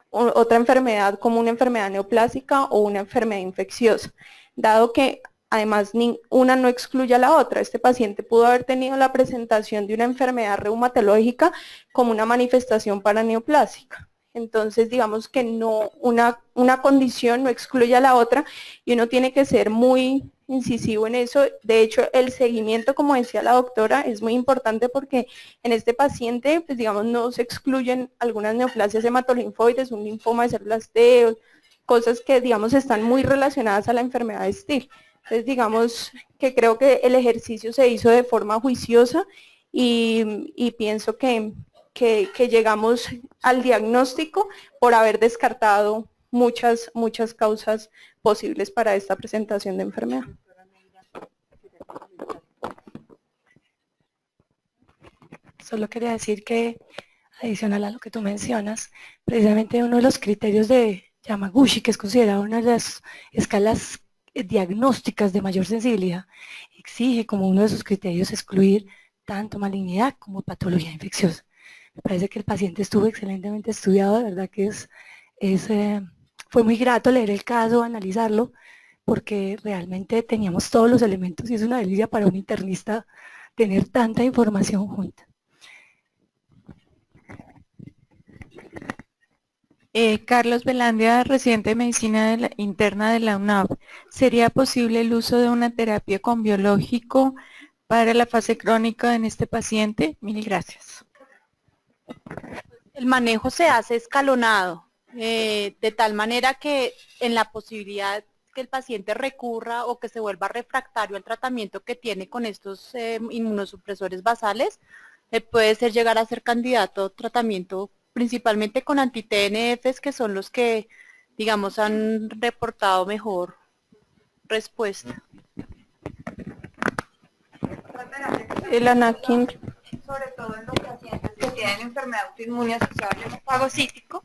otra enfermedad como una enfermedad neoplásica o una enfermedad infecciosa, dado que además una no excluye a la otra. Este paciente pudo haber tenido la presentación de una enfermedad reumatológica como una manifestación paraneoplásica. Entonces, digamos que no, una condición no excluye a la otra y uno tiene que ser muy incisivo en eso. De hecho, el seguimiento, como decía la doctora, es muy importante porque en este paciente, pues digamos, no se excluyen algunas neoplasias hematolinfoides, un linfoma de células T, cosas que, digamos, están muy relacionadas a la enfermedad de Still. Entonces, digamos que creo que el ejercicio se hizo de forma juiciosa y pienso que llegamos al diagnóstico por haber descartado muchas causas posibles para esta presentación de enfermedad. Solo quería decir que, adicional a lo que tú mencionas, precisamente uno de los criterios de Yamaguchi, que es considerado una de las escalas diagnósticas de mayor sensibilidad, exige como uno de sus criterios excluir tanto malignidad como patología infecciosa. Me parece que el paciente estuvo excelentemente estudiado, de verdad que fue muy grato leer el caso, analizarlo, porque realmente teníamos todos los elementos y es una delicia para un internista tener tanta información junta. Carlos Velandia, residente de medicina interna de la UNAV. ¿Sería posible el uso de una terapia con biológico para la fase crónica en este paciente? Mil gracias. El manejo se hace escalonado, de tal manera que en la posibilidad que el paciente recurra o que se vuelva refractario al tratamiento que tiene con estos inmunosupresores basales, puede llegar a ser candidato a tratamiento principalmente con anti-TNFs, que son los que, digamos, han reportado mejor respuesta. El anakin, sobre todo en los pacientes que tienen enfermedad autoinmune asociada al hemofagocítico,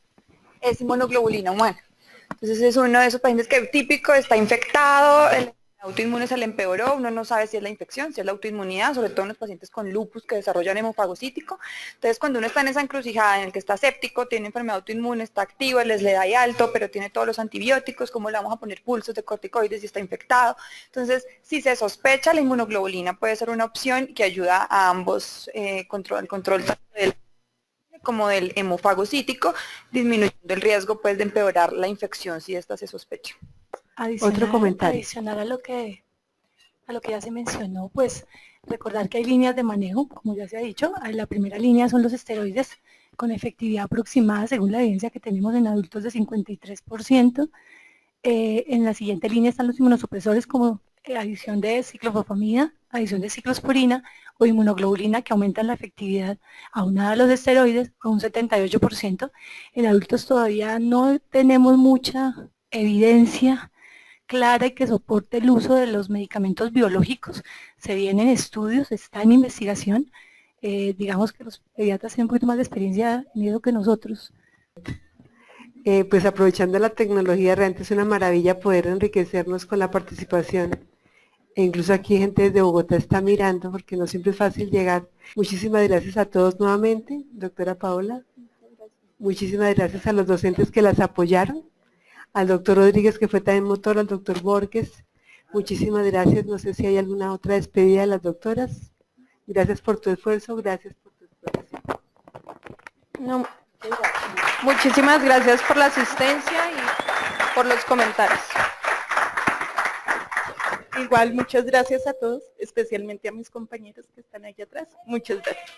es inmunoglobulina humana. Entonces es uno de esos pacientes que típico está infectado, el autoinmune se le empeoró, uno no sabe si es la infección, si es la autoinmunidad, sobre todo en los pacientes con lupus que desarrollan hemofagocítico. Entonces cuando uno está en esa encrucijada en el que está séptico, tiene enfermedad autoinmune, está activo, el SLEDAI alto, pero tiene todos los antibióticos, ¿cómo le vamos a poner pulsos de corticoides y está infectado? Entonces, si se sospecha, la inmunoglobulina puede ser una opción que ayuda a ambos, control tanto del como del hemofagocítico, disminuyendo el riesgo pues de empeorar la infección si esta se sospecha. Otro comentario. Adicional a lo que ya se mencionó, pues recordar que hay líneas de manejo, como ya se ha dicho. La primera línea son los esteroides con efectividad aproximada según la evidencia que tenemos en adultos de 53%. En la siguiente línea están los inmunosupresores como adición de ciclofosfamida, adición de ciclosporina o inmunoglobulina, que aumentan la efectividad aunada a los esteroides a un 78%. En adultos todavía no tenemos mucha evidencia clara y que soporte el uso de los medicamentos biológicos. Se vienen estudios, está en investigación. Digamos que los pediatras tienen un poquito más de experiencia en eso que nosotros. Pues aprovechando la tecnología, realmente es una maravilla poder enriquecernos con la participación. E incluso aquí gente desde Bogotá está mirando, porque no siempre es fácil llegar. Muchísimas gracias a todos nuevamente, doctora Paola. Muchísimas gracias a los docentes que las apoyaron, al doctor Rodríguez, que fue también motor, al doctor Borges. Muchísimas gracias. No sé si hay alguna otra despedida de las doctoras. Gracias por tu esfuerzo, gracias por tu exploración. no, muchísimas gracias por la asistencia y por los comentarios. Igual, muchas gracias a todos, especialmente a mis compañeros que están allá atrás. Muchas gracias.